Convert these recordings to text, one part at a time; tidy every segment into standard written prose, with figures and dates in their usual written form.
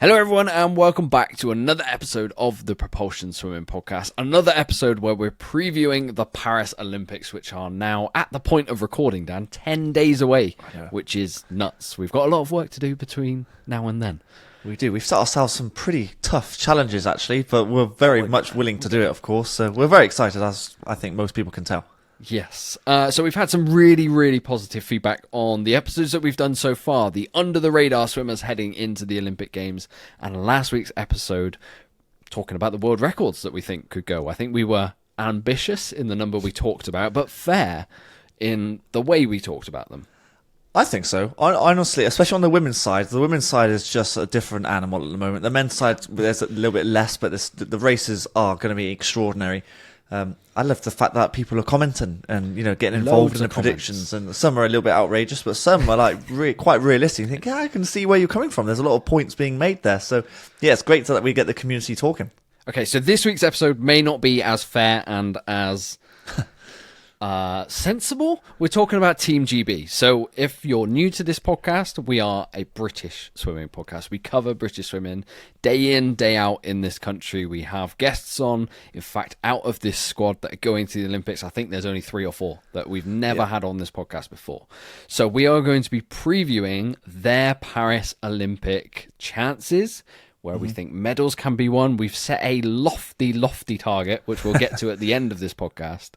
Hello everyone and welcome back to another episode of the Propulsion Swimming Podcast. Another episode where we're previewing the Paris Olympics, which are now at the point of recording, Dan, 10 days away, which is nuts. We've got a lot of work to do between now and then. We do. We've set ourselves some pretty tough challenges actually, but we're very much willing to do it, of course. So we're very excited, as I think most people can tell. Yes. So we've had some really positive feedback on the episodes that we've done so far. The under-the-radar swimmers heading into the Olympic Games. And last week's episode talking about the world records that we think could go. I think we were ambitious in the number we talked about, but fair in the way we talked about them. I think so. Honestly, especially on the women's side. The women's side is just a different animal at the moment. The men's side, there's a little bit less, but the races are going to be extraordinary. I love the fact that people are commenting and getting involved in the predictions, and some are a little bit outrageous, but some are like quite realistic. You think, I can see where you're coming from. There's a lot of points being made there, so yeah, it's great that we get the community talking. Okay, so this week's episode may not be as fair and as sensible. We're talking about Team GB. So if you're new to this podcast, we are a British swimming podcast. We cover British swimming day in, day out in this country. We have guests on. In fact, out of this squad that are going to the Olympics, I think there's only 3 or 4 that we've never had on this podcast before. So we are going to be previewing their Paris Olympic chances, where we think medals can be won. We've set a lofty target, which we'll get to at the end of this podcast.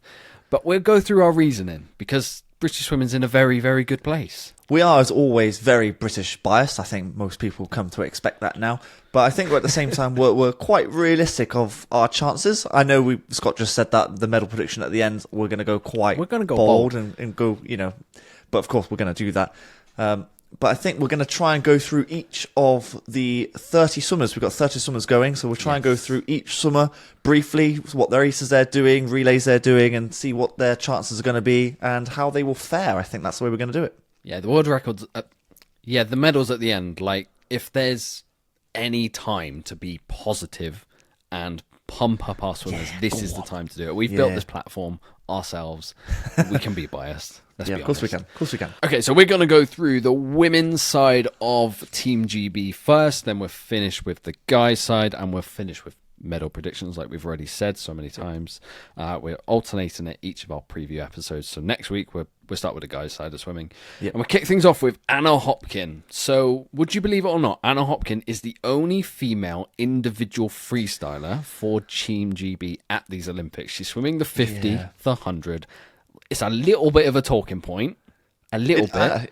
But we'll go through our reasoning, because British swimming's in a very good place. We are, as always, very British biased. I think most people come to expect that now. But I think at the same time, we're quite realistic of our chances. I know Scott just said that the medal prediction at the end, we're going to go bold and go, but of course we're going to do that. But I think we're going to try and go through each of the 30 swimmers. We've got 30 swimmers going, so we'll try and go through each swimmer briefly, what their races they're doing, relays they're doing, and see what their chances are going to be and how they will fare. I think that's the way we're going to do it. Yeah, the world records, the medals at the end, like, if there's any time to be positive and pump up our swimmers, this is the time to do it. We've built this platform ourselves. We can be biased. Let's be honest. Of course we can. Okay, so we're going to go through the women's side of Team GB first, then we'll finish with the guys' side, and we'll finish with medal predictions, like we've already said so many times. We're alternating at each of our preview episodes. So next week, we'll start with the guys' side of swimming. Yep. And we'll kick things off with Anna Hopkin. So, would you believe it or not, Anna Hopkin is the only female individual freestyler for Team GB at these Olympics. She's swimming the 50, the 100. It's a little bit of a talking point. It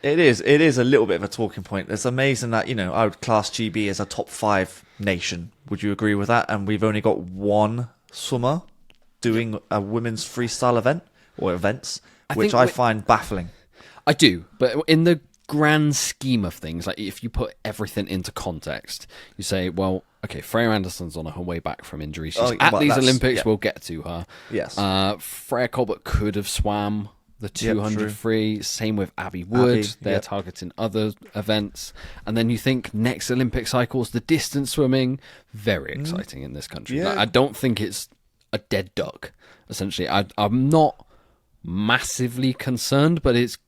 is a little bit of a talking point. It's amazing that, I would class GB as a top 5 nation. Would you agree with that? And we've only got one swimmer doing a women's freestyle event or events, which I find baffling. I do, but in the grand scheme of things, like if you put everything into context, you say, well, okay, Freya Anderson's on her way back from injury. She's at these Olympics. We'll get to her. Yes. Freya Colbert could have swam the 200 free. Same with Abby Wood. They're targeting other events. And then you think next Olympic cycles, the distance swimming, very exciting in this country. Yeah. Like, I don't think it's a dead duck, essentially. I'm not massively concerned, but it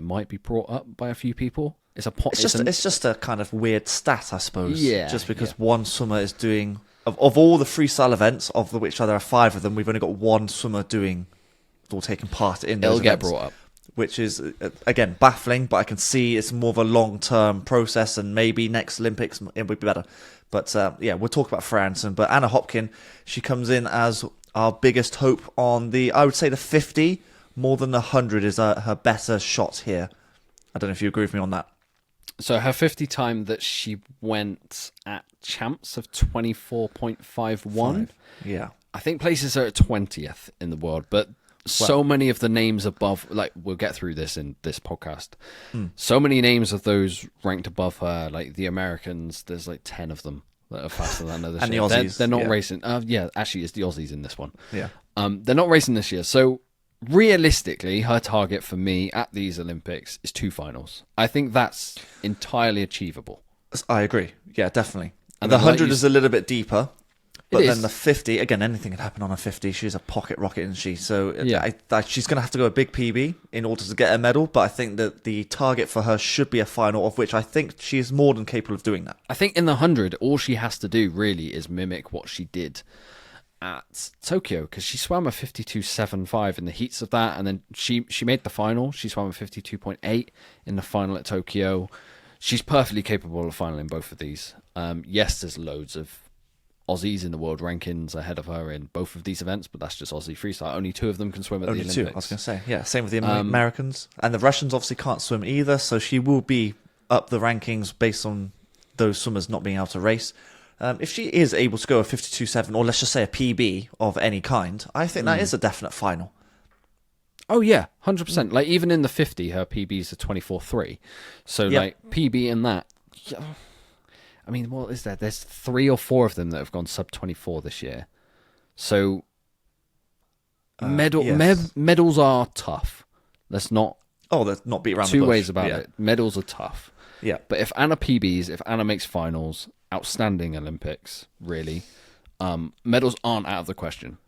might be brought up by a few people. It's just a kind of weird stat, I suppose. Yeah. Just because one swimmer is doing of all the freestyle events, of which there are 5 of them, we've only got one swimmer doing or taking part in those events. It'll get brought up, which is again baffling. But I can see it's more of a long-term process, and maybe next Olympics it would be better. But we'll talk about Freya Anderson. But Anna Hopkin, she comes in as our biggest hope on I would say the 50 more than the 100 is her better shot here. I don't know if you agree with me on that. So her 50 time that she went at champs of 24.51. Yeah. I think places her at 20th in the world, but so many of the names above, like we'll get through this in this podcast. So many names of those ranked above her, like the Americans, there's like 10 of them that are faster than her this and year. The Aussies. They're not racing. Actually it's the Aussies in this one. Yeah. They're not racing this year. So realistically, her target for me at these Olympics is 2 finals. I think that's entirely achievable. I agree. Yeah, definitely. And the 100 is a little bit deeper. But It then is. the 50, again, anything can happen on a 50. She's a pocket rocket, isn't she? So Yeah. she's going to have to go a big PB in order to get a medal. But I think that the target for her should be a final, of which I think she is more than capable of doing that. I think in the 100, all she has to do really is mimic what she did at Tokyo, because she swam a 52.75 in the heats of that, and then she made the final. She swam a 52.8 in the final at Tokyo. She's perfectly capable of finaling both of these. Yes, there's loads of Aussies in the world rankings ahead of her in both of these events, but that's just Aussie freestyle. Only two of them can swim at the Olympics. Only two, I was going to say. Yeah, same with the Americans. And the Russians obviously can't swim either, so she will be up the rankings based on those swimmers not being able to race. If she is able to go a 52.7, or let's just say a PB of any kind, I think that is a definite final. Oh yeah, 100%. Like even in the 50, her PBs are 24.3. So like PB in that. I mean, what is there? There's 3 or 4 of them that have gone sub 24 this year. So medals are tough. Let's not. Oh, let's not beat around the two bush. ways about it. Medals are tough. Yeah. But if Anna PBs, if Anna makes finals, outstanding Olympics, really. Medals aren't out of the question.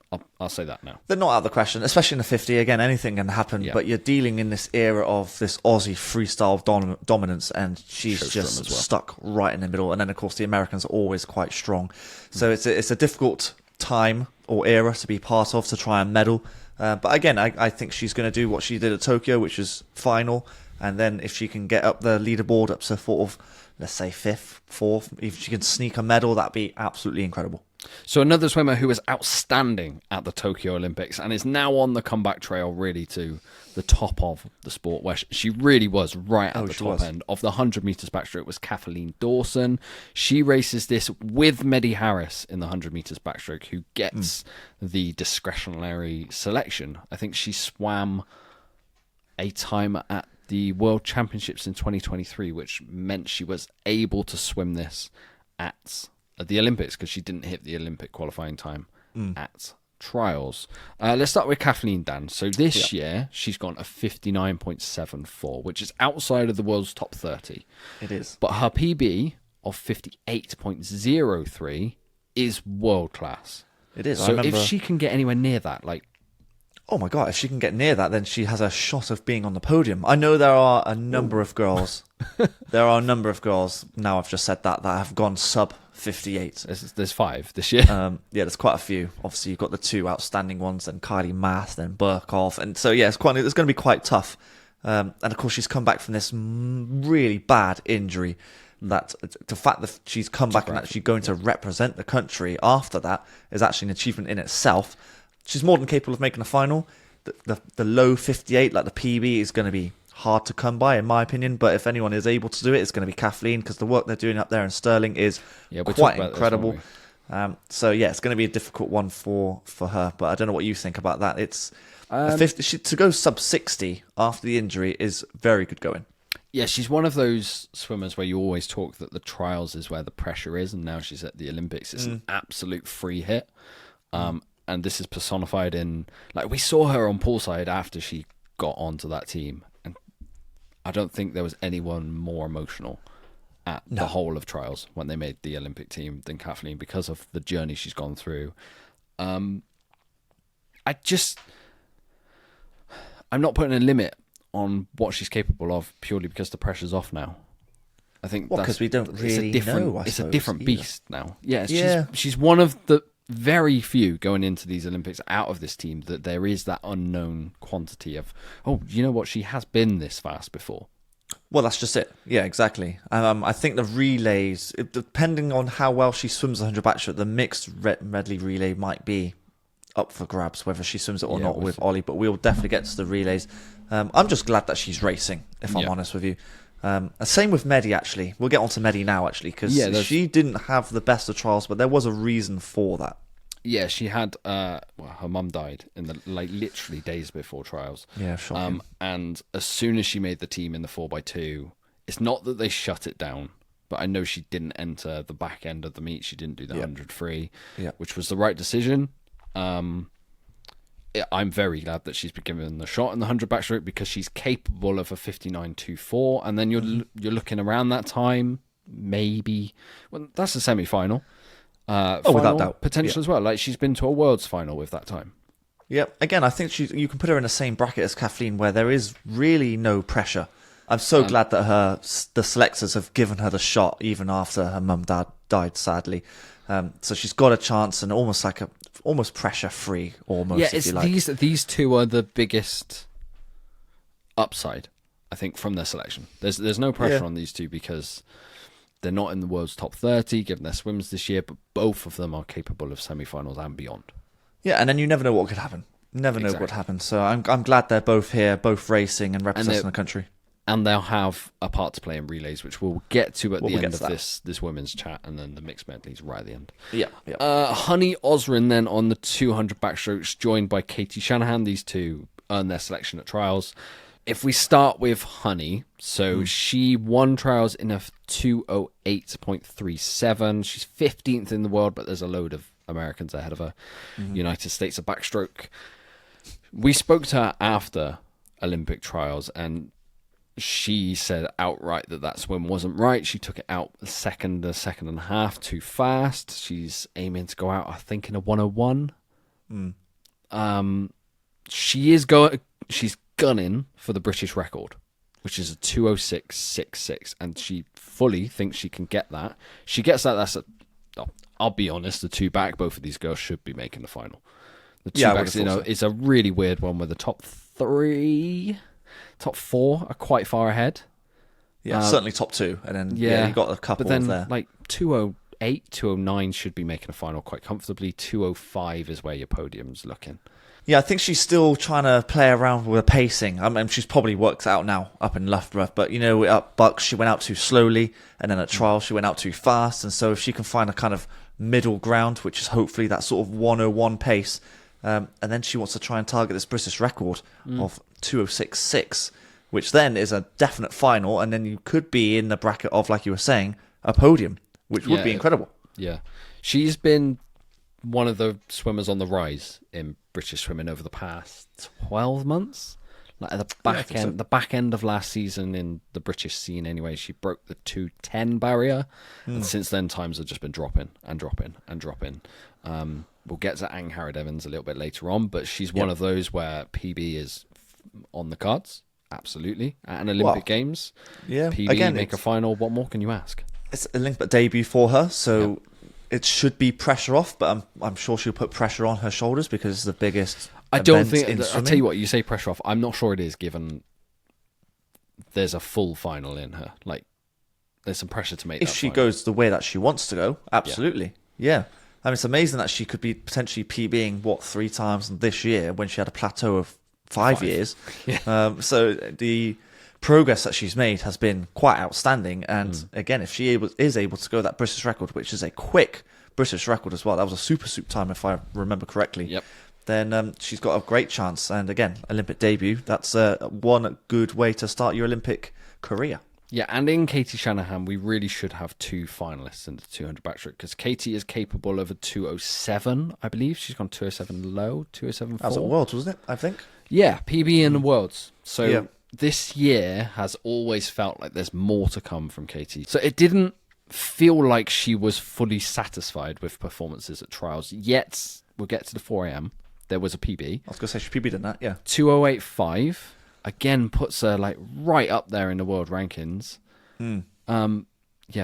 I'll say that now. They're not out of the question, especially in the 50. Again, anything can happen, Yeah. but you're dealing in this era of this Aussie freestyle dominance, and she's Showstrom just as well. stuck right in the middle. And then, of course, the Americans are always quite strong. So it's a difficult time or era to be part of to try and medal. But again, I think she's going to do what she did at Tokyo, which is final. And then if she can get up the leaderboard up to sort of, let's say, 5th, 4th, if she can sneak a medal, that'd be absolutely incredible. So another swimmer who was outstanding at the Tokyo Olympics and is now on the comeback trail really to the top of the sport, where she really was right at the top end of the 100 metres backstroke, was Kathleen Dawson. She races this with Medi Harris in the 100 metres backstroke, who gets the discretionary selection. I think she swam a time at the World Championships in 2023, which meant she was able to swim this at the Olympics because she didn't hit the Olympic qualifying time at trials. Let's start with Kathleen, Dan. So this year, she's gone a 59.74, which is outside of the world's top 30. It is. But her PB of 58.03 is world class. It is. So if she can get anywhere near that, like, oh my God, if she can get near that, then she has a shot of being on the podium. I know there are a number of girls. Now I've just said that have gone sub 58. There's 5 this year. Yeah, there's quite a few. Obviously, you've got the 2 outstanding ones, then Kylie Math, then Burkhoff. And so, yeah, it's going to be quite tough. And of course, she's come back from this really bad injury. That the fact that she's come back and actually going to represent the country after that is actually an achievement in itself. She's more than capable of making a final. The low 58, like the PB, is going to be hard to come by, in my opinion. But if anyone is able to do it, it's going to be Kathleen, because the work they're doing up there in Stirling is quite incredible. So yeah, it's going to be a difficult one for her. But I don't know what you think about that. It's 50, to go sub 60 after the injury is very good going. Yeah, she's one of those swimmers where you always talk that the trials is where the pressure is, and now she's at the Olympics. It's an absolute free hit. And this is personified in, like, we saw her on poolside after she got onto that team, and I don't think there was anyone more emotional at the whole of trials when they made the Olympic team than Kathleen, because of the journey she's gone through. I'm not putting a limit on what she's capable of purely because the pressure's off now. I think because we don't really know. It's a different beast now. Yeah, she's one of the very few going into these Olympics out of this team that there is that unknown quantity of, oh, you know what, she has been this fast before. Well, that's just it. Yeah, exactly. I think the relays, depending on how well she swims the 100 backstroke, the mixed medley relay might be up for grabs, whether she swims it or not with Ollie, but we'll definitely get to the relays. I'm just glad that she's racing, if I'm honest with you. Same with Medi, actually. We'll get on to Medi now, actually, because she didn't have the best of trials, but there was a reason for that. Yeah, she had, her mum died in the literally days before trials. Yeah, shocking. And as soon as she made the team in the 4x2, it's not that they shut it down, but I know she didn't enter the back end of the meet. She didn't do the 100 free, which was the right decision. I'm very glad that she's been given the shot in the 100 backstroke, because she's capable of a 59.24, and then you're looking around that time, maybe. Well, that's a semi-final. final without doubt. potential as well. Like, she's been to a Worlds final with that time. Yeah, again, I think you can put her in the same bracket as Kathleen, where there is really no pressure. I'm so glad that the selectors have given her the shot, even after her mum died, sadly. So she's got a chance, and almost pressure free, almost. Yeah, if you like. these two are the biggest upside, I think, from their selection. There's no pressure on these two because they're not in the world's top 30, given their swims this year, but both of them are capable of semi-finals and beyond. Yeah, and then you never know what could happen. Never know what happens. So I'm glad they're both here, both racing and representing the country. And they'll have a part to play in relays, which we'll get to at the end of this women's chat, and then the mixed medleys right at the end. Yeah. Honey Osrin then on the 200 backstrokes, joined by Peaty Shanahan. These two earned their selection at trials. If we start with Honey, so she won trials in a 2:08.37. She's 15th in the world, but there's a load of Americans ahead of her. United States of backstroke. We spoke to her after Olympic trials, and she said outright that swim wasn't right. She took it out a second and a half too fast. She's aiming to go out, I think, in a 101. She's gunning for the British record, which is a 2:06.66, and she fully thinks she can get that. She gets that. I'll be honest, the two back, both of these girls should be making the final. The two backs, it's a really weird one where the top four are quite far ahead. Yeah, certainly top two, and then you got a couple but then, there. Like 2:08, 2:09 should be making a final quite comfortably. 2:05 is where your podium's looking. Yeah, I think she's still trying to play around with her pacing. I mean, she's probably worked out now up in Loughborough, but at Bucks she went out too slowly, and then at trial she went out too fast. And so if she can find a kind of middle ground, which is hopefully that sort of 101 pace, and then she wants to try and target this British record of 2:06.6, which then is a definite final, and then you could be in the bracket of, like you were saying, a podium, which would be incredible. Yeah, she's been one of the swimmers on the rise in British swimming over the past 12 months. Like at the back end of last season in the British scene anyway, she broke the 2:10 barrier, and since then times have just been dropping. We'll get to Angharad Evans a little bit later on, but she's one of those where PB is on the cards, absolutely, at an Olympic Games. Yeah, PB again, make a final. What more can you ask? It's an Olympic debut for her, so it should be pressure off, but I'm sure she'll put pressure on her shoulders because it's the biggest. I don't think. I'll tell you what. You say pressure off. I'm not sure it is, given there's a full final in her. Like, there's some pressure to make. If that she final. goes the way that she wants to go, absolutely, yeah. I mean, it's amazing that she could be potentially PBing 3 times this year when she had a plateau of 5 years. Yeah. So the progress that she's made has been quite outstanding. And again, if she is able to go that British record, which is a quick British record as well, that was a super soup time if I remember correctly. Yep. Then she's got a great chance. And again, Olympic debut. That's one good way to start your Olympic career. Yeah, and in Peaty Shanahan, we really should have 2 finalists in the 200 backstroke, because Peaty is capable of a 2:07, I believe. She's gone 2:07 low, 2:07.4. That was at Worlds, wasn't it? I think. Yeah, PB in the Worlds. So this year has always felt like there's more to come from Peaty. So it didn't feel like she was fully satisfied with performances at trials. Yet, we'll get to the 4 a.m. There was a PB. I was going to say she PB'd in that, yeah. 2:08.5. Again, puts her like right up there in the world rankings.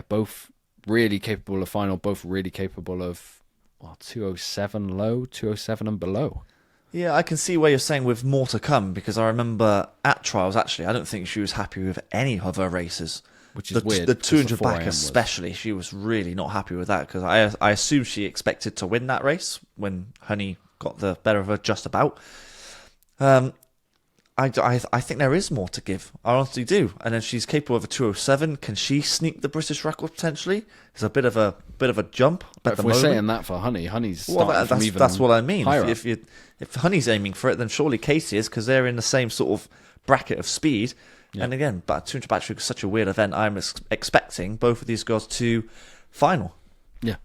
Both really capable of final, both really capable of 2:07 low, 2:07 and below. Yeah, I can see where you're saying with more to come, because I remember at trials, actually, I don't think she was happy with any of her races. Which is weird. The 200 back especially, she was really not happy with that, because I assume she expected to win that race when Honey got the better of her just about. I think there is more to give. I honestly do. And then she's capable of a 2:07. Can she sneak the British record potentially? It's a bit of a jump. But if we're saying that for Honey's starting from even that's what I mean. Higher If Honey's aiming for it, then surely Peaty is, because they're in the same sort of bracket of speed. Yeah. And again, but 200 backstroke is such a weird event. I'm expecting both of these girls to final. Yeah.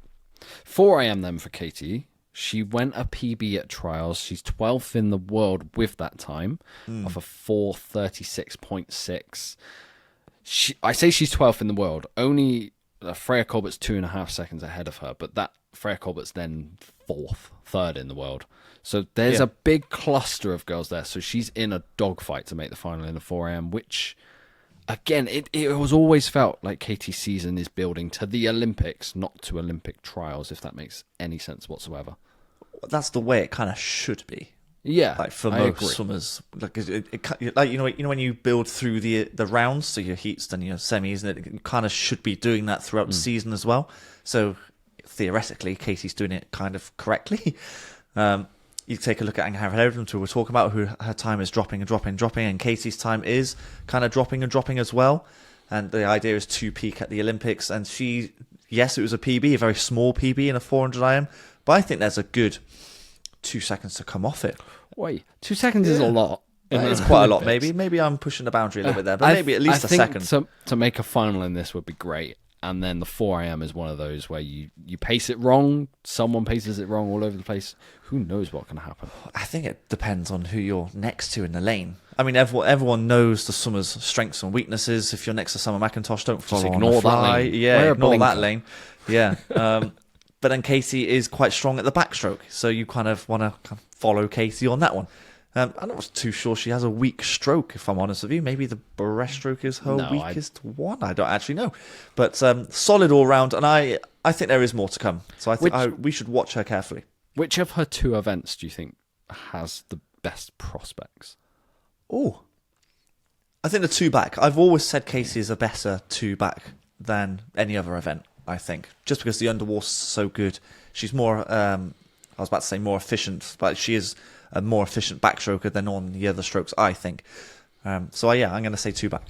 4 a.m. then for Peaty. She went a PB at trials. She's 12th in the world with that time of a 4:36.6. I say she's 12th in the world. Only Freya Colbert's 2.5 seconds ahead of her, but that Freya Colbert's then third in the world. So there's a big cluster of girls there. So she's in a dogfight to make the final in the 4 a.m., which, again, it was always felt like Katie's season is building to the Olympics, not to Olympic trials, if that makes any sense whatsoever. That's the way it kind of should be. Yeah, like for I most agree. swimmers, like like you know when you build through the rounds, so your heats and your semis, and it kind of should be doing that throughout the season as well. So theoretically, Katie's doing it kind of correctly. You take a look at Angharad Evans, who we're talking about, who her time is dropping, and Katie's time is kind of dropping as well. And the idea is to peak at the Olympics. And yes, it was a PB, a very small PB in a 400 IM, but I think there's a good 2 seconds to come off it. Wait, 2 seconds is a lot. It's quite a lot. Maybe I'm pushing the boundary a little bit there, but maybe at least a second. To make a final in this would be great. And then the 4 a.m. is one of those where you pace it wrong, someone paces it wrong all over the place. Who knows what can happen? I think it depends on who you're next to in the lane. I mean, everyone knows the swimmer's strengths and weaknesses. If you're next to Summer McIntosh, don't follow Just on the ignore that fly. lane. Yeah, ignore that lane. Yeah. But then Katie is quite strong at the backstroke, so you kind of want to follow Katie on that one. I'm not too sure she has a weak stroke, if I'm honest with you. Maybe the breaststroke is her weakest one. I don't actually know. But solid all round, and I think there is more to come. So I think we should watch her carefully. Which of her 2 events do you think has the best prospects? Oh, I think the 2 back. I've always said Katie is a better 2 back than any other event, I think. Just because the underwater's so good. She's more, I was about to say more efficient, but she is a more efficient backstroker than on the other strokes, I think. So I'm going to say 2 back.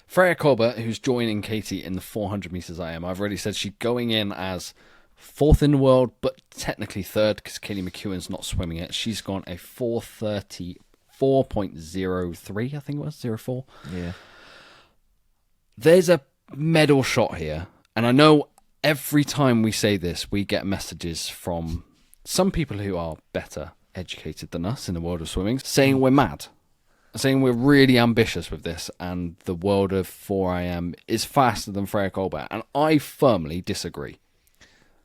Freya Colbert, who's joining Katie in the 400 meters IM, I've already said she's going in as 4th in the world, but technically 3rd because Kaylee McEwen's not swimming it. She's gone a 4:34.03, I think it was 04. Yeah. There's a medal shot here, and I know every time we say this, we get messages from some people who are better educated than us in the world of swimming, saying we're mad, saying we're really ambitious with this, and the world of 4 a.m. is faster than Freya Colbert, and I firmly disagree.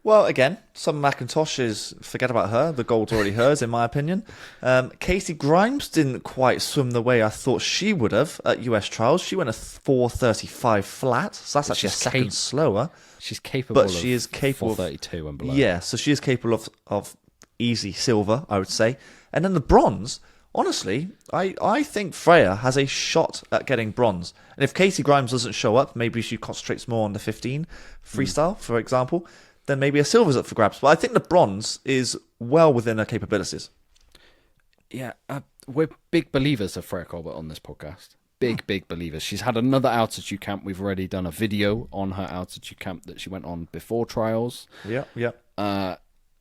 Well, again, Summer McIntosh is, forget about her, the gold's already hers, in my opinion. Katie Grimes didn't quite swim the way I thought she would have at US trials. She went a 4:35 flat, so that's actually a second slower. She's capable but she is capable 4:32 and below. Yeah, so she is capable of easy silver, I would say. And then the bronze, honestly, I think Freya has a shot at getting bronze. And if Katie Grimes doesn't show up, maybe she concentrates more on the 15 freestyle, for example, then maybe a silver's up for grabs. But I think the bronze is well within her capabilities. Yeah, we're big believers of Freya Colbert on this podcast. Big believers. She's had another altitude camp. We've already done a video on her altitude camp that she went on before trials. Yeah.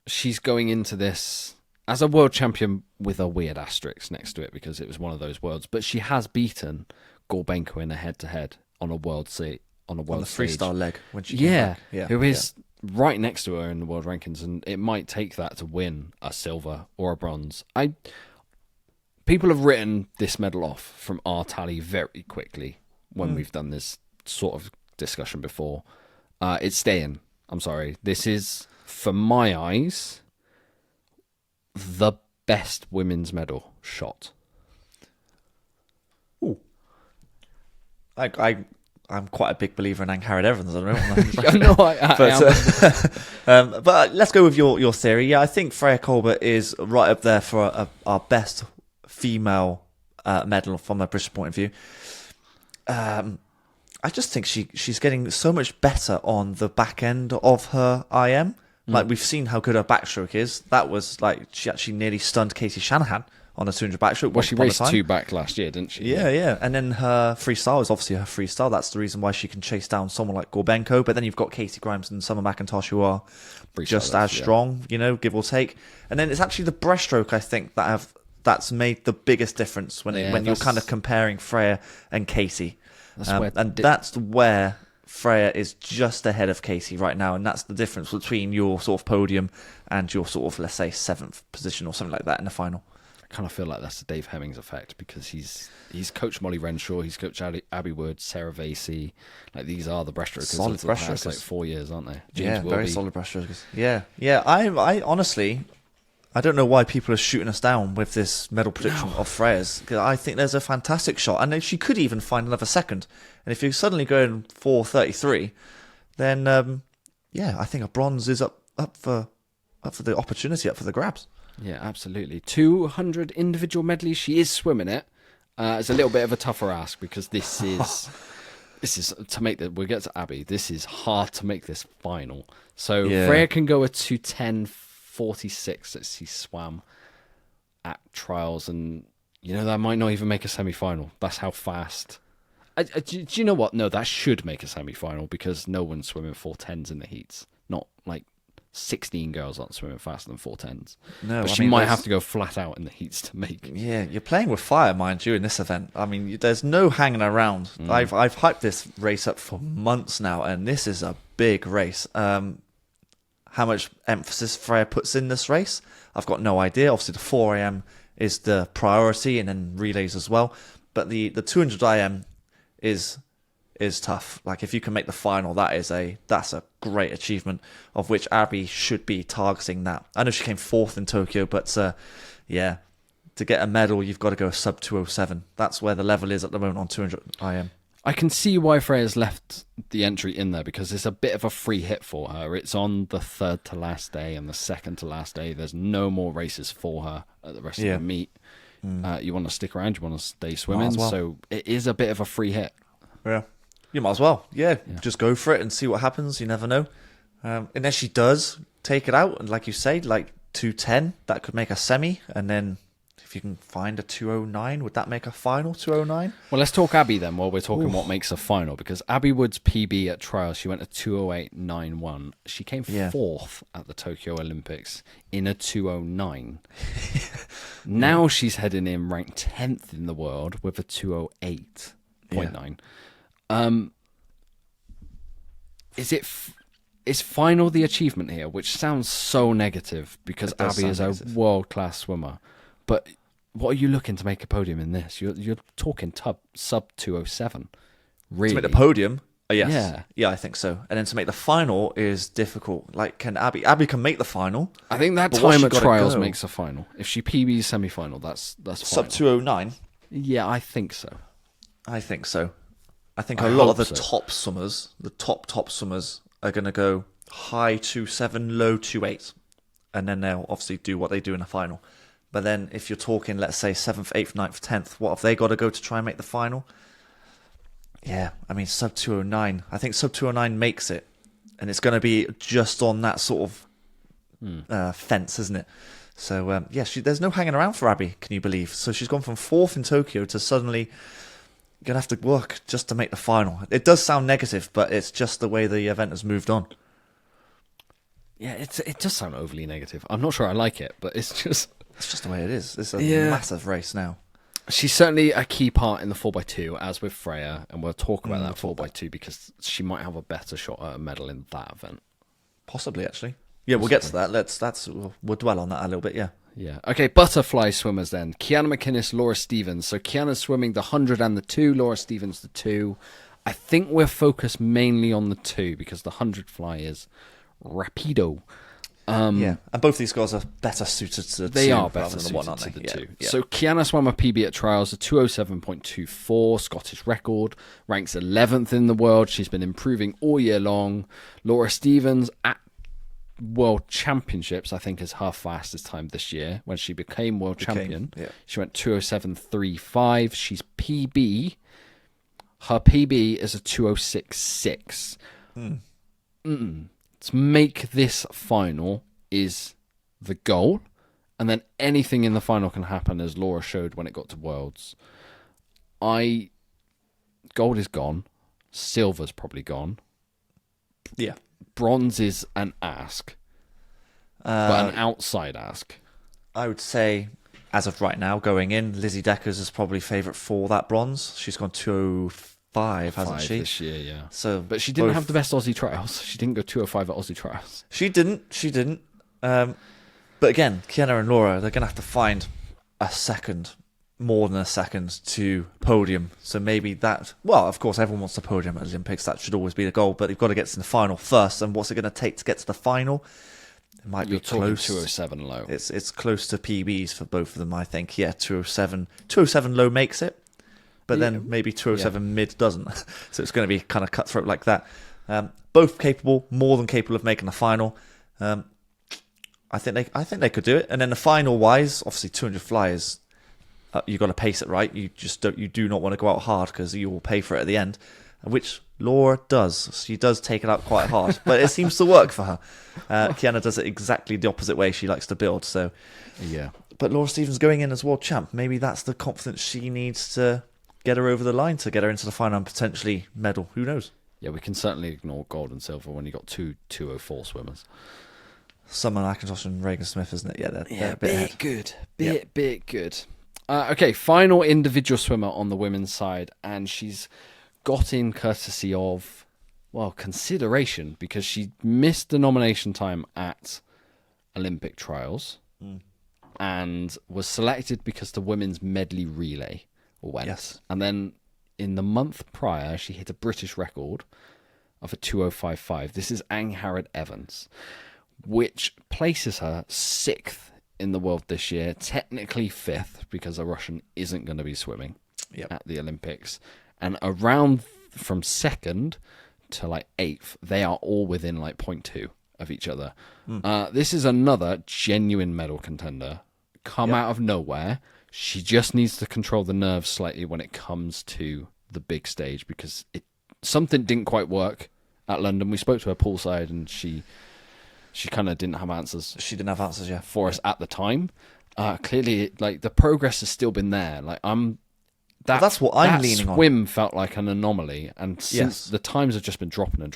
She's going into this as a world champion with a weird asterisk next to it because it was one of those worlds. But she has beaten Gorbenko in a head-to-head on a world stage. On the freestyle leg when she came back. Who is right next to her in the world rankings, and it might take that to win a silver or a bronze. People have written this medal off from our tally very quickly when we've done this sort of discussion before. It's staying. I'm sorry. This is, for my eyes, the best women's medal shot. Ooh. I'm quite a big believer in Angharad Evans. I don't know. I am. But let's go with your theory. Yeah, I think Freya Colbert is right up there for our best female medal from a British point of view. I just think she's getting so much better on the back end of her IM. Like, we've seen how good her backstroke is. That was like, she actually nearly stunned Katie Shanahan on a 200 backstroke. Well, she raced 2 back last year, didn't she? Yeah. And then her freestyle is obviously her freestyle. That's the reason why she can chase down someone like Gorbenko. But then you've got Katie Grimes and Summer McIntosh, who are just as strong, give or take. And then it's actually the breaststroke, I think, that's made the biggest difference when you're kind of comparing Freya and Katie. That's where Freya is just ahead of Katie right now, and that's the difference between your sort of podium and your sort of, let's say, 7th position or something like that in the final. I kind of feel like that's the Dave Hemmings effect because he's coached Molly Renshaw, he's coached Abby Wood, Sarah Vasey. Like these are the breaststrokers Solid of the past breaststrokers. like 4 years, aren't they? Yeah, James very Wilby. solid breaststrokers. Yeah. I honestly, I don't know why people are shooting us down with this medal prediction of Freya's. 'Cause I think there's a fantastic shot, and she could even find another second. And if you're suddenly going 4:33, then I think a bronze is up for the opportunity, up for the grabs. Yeah, absolutely. 200 individual medley. She is swimming it. It's a little bit of a tougher ask because this is to make the. We'll get to Abby. This is hard to make this final. So Freya can go a 2:10.46 that she swam at trials, and that might not even make a semi-final. That's how fast. Do you know what? No, that should make a semi-final because no one's swimming 4:10s in the heats. Not like 16 girls aren't swimming faster than 4:10s. No, but she might have to go flat out in the heats to make. Yeah, you're playing with fire, mind you, in this event. I mean, there's no hanging around. I've hyped this race up for months now, and this is a big race. How much emphasis Freya puts in this race, I've got no idea. Obviously, the 4 a.m. is the priority, and then relays as well. But the 200 IM is tough. Like if you can make the final, that's a great achievement, of which Abby should be targeting that. I know she came 4th in Tokyo, but to get a medal, you've got to go sub 207. That's where the level is at the moment on 200 IM. I can see why Freya's left the entry in there because it's a bit of a free hit for her. It's on the 3rd to last day and the 2nd to last day. There's no more races for her at the rest of the meet. You want to stick around, you want to stay swimming, so it is a bit of a free hit. Yeah. You might as well. Yeah, just go for it and see what happens. You never know. Unless she does take it out, and like you say, like 2:10, that could make a semi. And then if you can find a 2:09, would that make a final 2:09? Well, let's talk Abby then while we're talking what makes a final. Because Abby Wood's PB at trials, she went a 2:08.91. She came 4th at the Tokyo Olympics in a 2:09. Now she's heading in ranked 10th in the world with a 2:08.9. Is final the achievement here, which sounds so negative because Abby is a world-class swimmer, but what are you looking to make a podium in this? You're talking sub 2:07, really? To make the podium? Yes. Yeah, I think so. And then to make the final is difficult. Like, can Abby can make the final? I think that time at trials makes a final. If she PBs semi-final, that's sub 2:09. Yeah, I think so. I think a lot of the top swimmers, the top swimmers, are going to go high 2:7, low 2:8, and then they'll obviously do what they do in the final. But then if you're talking, let's say 7th, 8th, 9th, 10th, what have they got to go to try and make the final? Yeah, I mean, sub 2:09. I think sub 2:09 makes it, and it's going to be just on that sort of fence, isn't it? So, there's no hanging around for Abby, can you believe? So she's gone from 4th in Tokyo to suddenly going to have to work just to make the final. It does sound negative, but it's just the way the event has moved on. Yeah, it does sound overly negative. I'm not sure I like it, but it's just the way it is. It's a massive race now. She's certainly a key part in the 4x2, as with Freya, and we'll talk about that 4x2 because she might have a better shot at a medal in that event. Possibly, actually. Yeah, we'll get to that. We'll dwell on that a little bit, yeah. Yeah. Okay, butterfly swimmers then. Kiana McInnes, Laura Stevens. So Kiana's swimming the 100 and the 2, Laura Stevens the 2. I think we're focused mainly on the 2 because the 100 fly is rapido. And both these girls are better suited to the 2. They are better suited to the 2. Yeah. So Kiana swam a PB at trials, a 2:07.24 Scottish record, ranks 11th in the world. She's been improving all year long. Laura Stevens at World Championships, I think, is her fastest time this year. When she became world champion, she went 2:07.35. She's PB. Her PB is a 2:06.6. To make this final is the goal, and then anything in the final can happen, as Laura showed when it got to Worlds. Gold is gone. Silver's probably gone. Yeah. Bronze is an ask, but an outside ask. I would say, as of right now, going in, Lizzie Deckers is probably favourite for that bronze. She's gone 2:05, hasn't she? This year, yeah. So, but she didn't have the best Aussie trials. She didn't go 2:05 at Aussie trials. She didn't. But again, Kiana and Laura, they're going to have to find a second, more than a second to podium. So maybe that, well, of course, everyone wants the podium at the Olympics. That should always be the goal, but you've got to get to the final first. And what's it going to take to get to the final? It might be close. 207 low. It's close to PBs for both of them, I think. Yeah, 207 low makes it, but then maybe 207 mid doesn't. So it's going to be kind of cutthroat like that. Both capable, more than capable of making the final. I think they could do it. And then the final wise, obviously 200 flyers, you've got to pace it right. You do not want to go out hard because you will pay for it at the end, which Laura does. She does take it out quite hard, but it seems to work for her. Kiana does it exactly the opposite way she likes to build. So yeah. But Laura Stevens going in as world champ, maybe that's the confidence she needs to get her over the line to get her into the final and potentially medal. Who knows? Yeah, we can certainly ignore gold and silver when you got two 204 swimmers. Summer McIntosh and Reagan Smith, isn't it? Yeah, they're a bit ahead. Good. Bit good. Okay, final individual swimmer on the women's side, and she's got in courtesy of, well, consideration, because she missed the nomination time at Olympic trials and was selected because the women's medley relay went. Yes. And then in the month prior, she hit a British record of a 2:05.5. This is Angharad Evans, which places her 6th in the world this year, technically 5th because a Russian isn't going to be swimming at the Olympics. And around from 2nd to like 8th, they are all within like 0.2 of each other. This is another genuine medal contender. Out of nowhere. She just needs to control the nerves slightly when it comes to the big stage, because something didn't quite work at London. We spoke to her poolside and she kind of didn't have answers. She didn't have answers, for us at the time. Clearly, like, the progress has still been there. Like, that's what I'm leaning on. Swim felt like an anomaly, and since the times have just been dropping,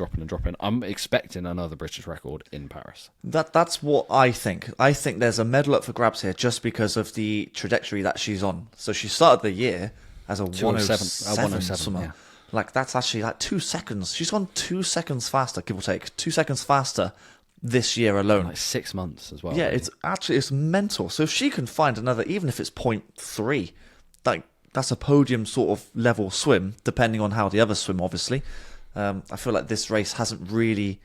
I'm expecting another British record in Paris. That's what I think. I think there's a medal up for grabs here just because of the trajectory that she's on. So she started the year as a 107 swimmer. Yeah. Like, that's actually like 2 seconds. She's gone 2 seconds faster, give or take. 2 seconds faster this year alone. Like 6 months as well. Yeah, really. it's mental. So if she can find another, even if it's 0.3, like, that's a podium sort of level swim, depending on how the others swim, obviously. I feel like this race hasn't really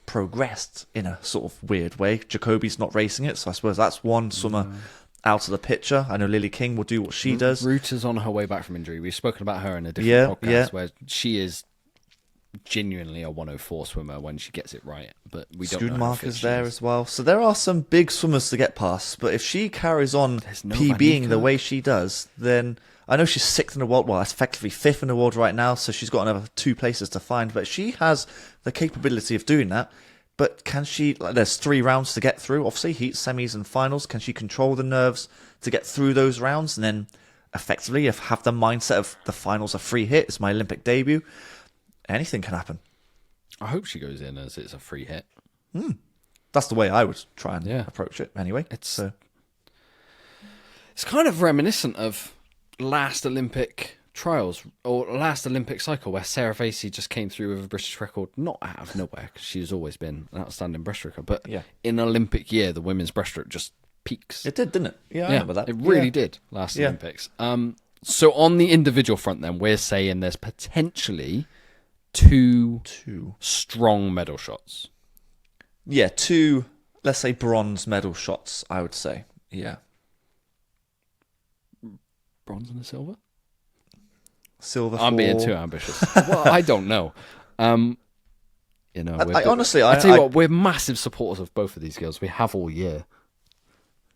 progressed in a sort of weird way. Jacoby's not racing it, so I suppose that's one swimmer out of the picture. I know Lily King will do what she does. Ruta's on her way back from injury. We've spoken about her in a different podcast where she is genuinely a 104 swimmer when she gets it right, but we don't know how fit is she there is. as well. So there are some big swimmers to get past, but if she carries on no PBing the Vanica. way she does, then I know she's 6th in the world. Well, that's effectively 5th in the world right now, so she's got another 2 places to find, but she has the capability of doing that. But can she, like, there's 3 rounds to get through, obviously, heats, semis and finals. Can she control the nerves to get through those rounds and then effectively have the mindset of the finals a free hit? It's my Olympic debut. Anything can happen. I hope she goes in as it's a free hit. That's the way I would try and approach it anyway. It's kind of reminiscent of last Olympic trials or last Olympic cycle where Sarah Facey just came through with a British record, not out of nowhere because she's always been an outstanding breaststroker, but in Olympic year the women's breaststroke just peaks. It did, didn't it? Yeah, I remember that. It really did last Olympics. So on the individual front then, we're saying there's potentially two strong medal shots. Yeah, 2, let's say, bronze medal shots, I would say. Yeah. Bronze and a silver? Silver. I'm being too ambitious. Well, I don't know. You know, honestly, I tell you what, we're massive supporters of both of these girls. We have all year.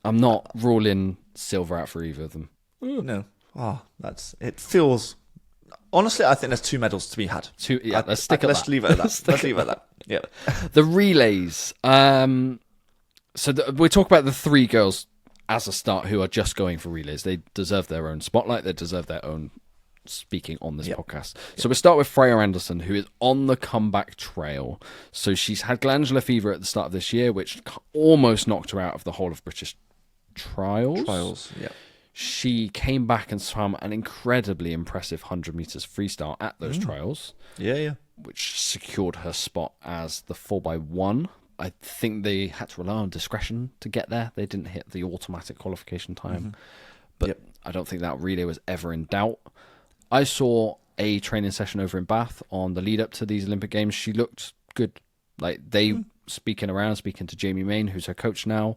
I'm not ruling silver out for either of them. No. It feels. Honestly, I think there's 2 medals to be had. Let's stick at that. Let's leave it at that. Let's leave it at that. Yeah. The relays. So we talk about the 3 girls as a start who are just going for relays. They deserve their own spotlight. They deserve their own speaking on this podcast. So we'll start with Freya Anderson, who is on the comeback trail. So she's had glandular fever at the start of this year, which almost knocked her out of the whole of British trials. Yeah. She came back and swam an incredibly impressive 100 meters freestyle at those trials. Yeah. Which secured her spot as the 4x1. I think they had to rely on discretion to get there. They didn't hit the automatic qualification time. but I don't think that relay was ever in doubt. I saw a training session over in Bath on the lead up to these Olympic Games. She looked good. Like speaking to Jamie Main, who's her coach now,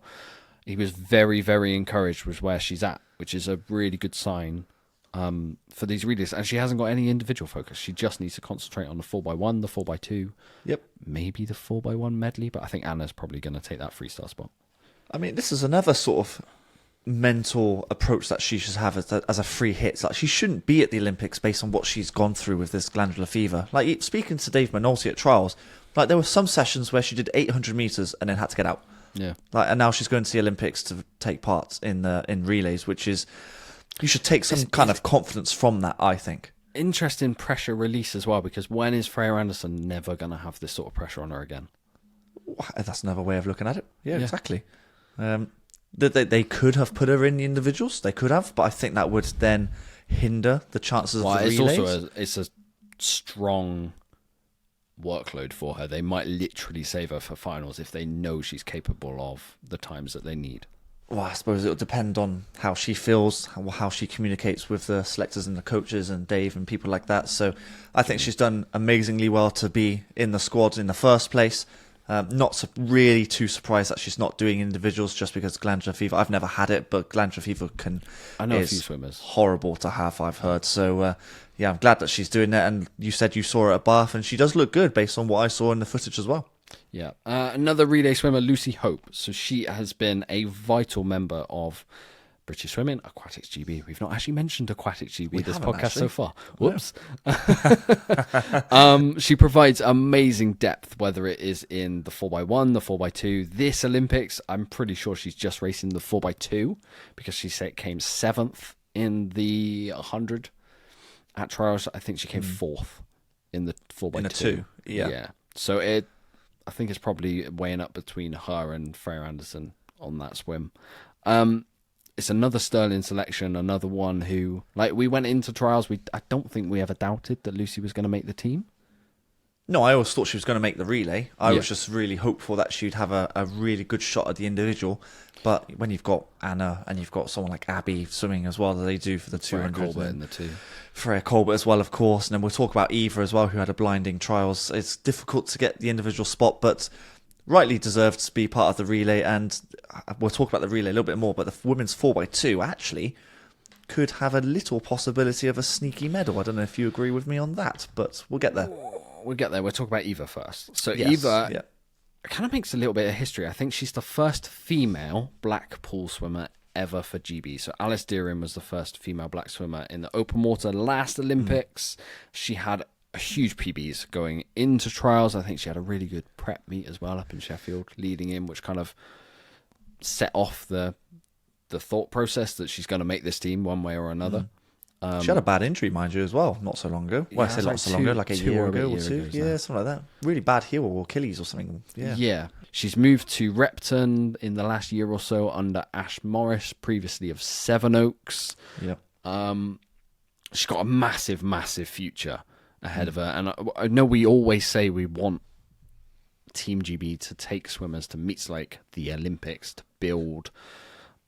he was very, very encouraged with where she's at, which is a really good sign for these relays. And she hasn't got any individual focus. She just needs to concentrate on the 4x1, the 4x2, maybe the 4x1 medley, but I think Anna's probably going to take that freestyle spot. I mean, this is another sort of mental approach that she should have as a free hit. Like, she shouldn't be at the Olympics based on what she's gone through with this glandular fever. Like, speaking to Dave Minotti at trials, like, there were some sessions where she did 800 meters and then had to get out. Yeah. Like, and now she's going to the Olympics to take part in relays, which is, you should take some kind of confidence from that, I think. Interesting pressure release as well, because when is Freya Anderson never going to have this sort of pressure on her again? That's another way of looking at it. Yeah. Exactly. They could have put her in the individuals. They could have, but I think that would then hinder the chances of the relays. It's a strong workload for her. They might literally save her for finals if they know she's capable of the times that they need. Well, I suppose it'll depend on how she feels, how she communicates with the selectors and the coaches and Dave and people like that. So I think she's done amazingly well to be in the squad in the first place. Not really too surprised that she's not doing individuals just because glandular fever. I've never had it, but glandular fever I know a few swimmers. Horrible to have, I've heard. So I'm glad that she's doing that. And you said you saw her at Bath, and she does look good based on what I saw in the footage as well. Yeah. Another relay swimmer, Lucy Hope. So she has been a vital member of British Swimming, Aquatics GB. We've not actually mentioned Aquatics GB this podcast so far. Whoops. Yeah. She provides amazing depth, whether it is in the 4x1, the 4x2. This Olympics, I'm pretty sure she's just racing the 4x2 because she came 7th in the 100 at trials. I think she came 4th in the 4x2. In a 2, yeah. So I think it's probably weighing up between her and Freya Anderson on that swim. It's another sterling selection, another one who, like, we went into trials. I don't think we ever doubted that Lucy was going to make the team. No, I always thought she was going to make the relay. I was just really hopeful that she'd have a really good shot at the individual. But when you've got Anna and you've got someone like Abby swimming as well, that they do for the 200. Freya Colbert in the 2. Freya Colbert as well, of course. And then we'll talk about Eva as well, who had a blinding trials. It's difficult to get the individual spot, but rightly deserved to be part of the relay. And we'll talk about the relay a little bit more, but the women's 4x2 actually could have a little possibility of a sneaky medal. I don't know if you agree with me on that, but we'll get there. We'll get there. We'll talk about Eva first. So yes, Eva kind of makes a little bit of history. I think she's the first female black pool swimmer ever for GB. So Alice Deering was the first female black swimmer in the open water last Olympics. She had a huge PBs going into trials. I think she had a really good prep meet as well up in Sheffield leading in, which kind of set off the thought process that she's going to make this team one way or another. She had a bad injury, mind you, as well, not so long ago. Well, I say not so long ago, like a year ago or two. Yeah, something like that. Really bad heel or Achilles or something. Yeah. She's moved to Repton in the last year or so under Ash Morris, previously of Sevenoaks. Yep. She's got a massive, massive future ahead of her. And I know we always say we want Team GB to take swimmers to meets like the Olympics to build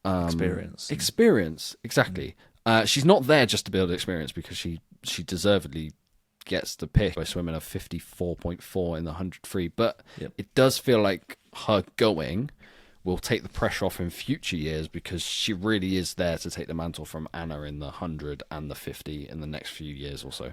experience, exactly. She's not there just to build experience because she deservedly gets the pick by swimming a 54.4 in the 100 free, but it does feel like her going will take the pressure off in future years because she really is there to take the mantle from Anna in the 100 and the 50 in the next few years or so.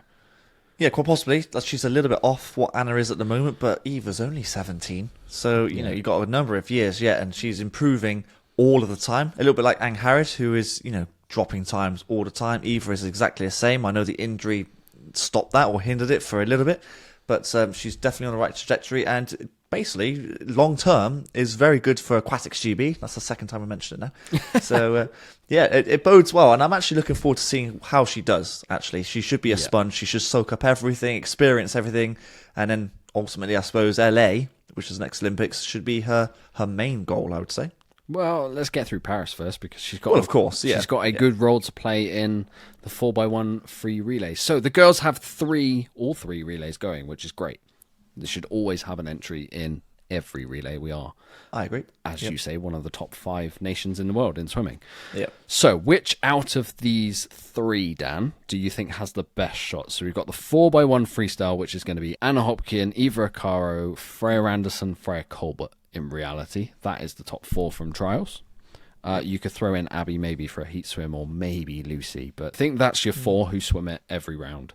Yeah, quite possibly. She's a little bit off what Anna is at the moment, but Eva's only 17. So, you know, you've got a number of years yet, and she's improving all of the time. A little bit like Angharad, who is, you know, dropping times all the time. Eva is exactly the same. I know the injury stopped that or hindered it for a little bit, but she's definitely on the right trajectory, and basically, long term is very good for Aquatics GB. That's the second time I mentioned it now. So, it bodes well, and I'm actually looking forward to seeing how she does, actually. She should be a sponge. She should soak up everything, experience everything, and then ultimately, I suppose, LA, which is next Olympics, should be her main goal, I would say. Well, let's get through Paris first because she's got. Well, of course, she's got a good role to play in the 4x1 free relays. So the girls have all three relays going, which is great. They should always have an entry in every relay, we are, I agree. as you say, one of the top 5 nations in the world in swimming. Yep. So, which out of these 3, Dan, do you think has the best shot? So, we've got the 4x1 freestyle, which is going to be Anna Hopkin, Eva Acaro, Freya Anderson, Freya Colbert. In reality, that is the top 4 from trials. You could throw in Abby maybe for a heat swim, or maybe Lucy, but I think that's your 4 who swim it every round.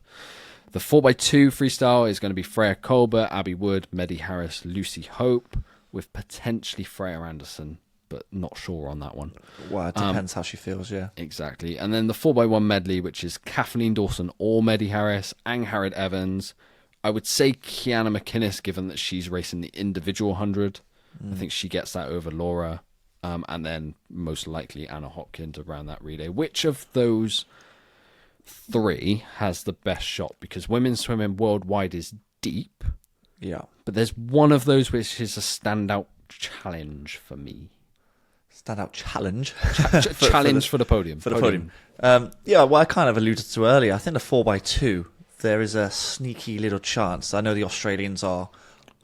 The 4x2 freestyle is going to be Freya Colbert, Abby Wood, Medi Harris, Lucy Hope, with potentially Freya Anderson, but not sure on that one. Well, it depends how she feels, yeah. Exactly. And then the 4x1 medley, which is Kathleen Dawson or Medi Harris, Angharad Evans. I would say Kiana McInnes, given that she's racing the individual 100. I think she gets that over Laura. And then most likely Anna Hopkin to round that relay. Which of those 3 has the best shot? Because women's swimming worldwide is deep. Yeah. But there's one of those which is a standout challenge for me. Standout challenge? Challenge for the podium. For the podium. Yeah, well, I kind of alluded to earlier. I think the 4x2, there is a sneaky little chance. I know the Australians are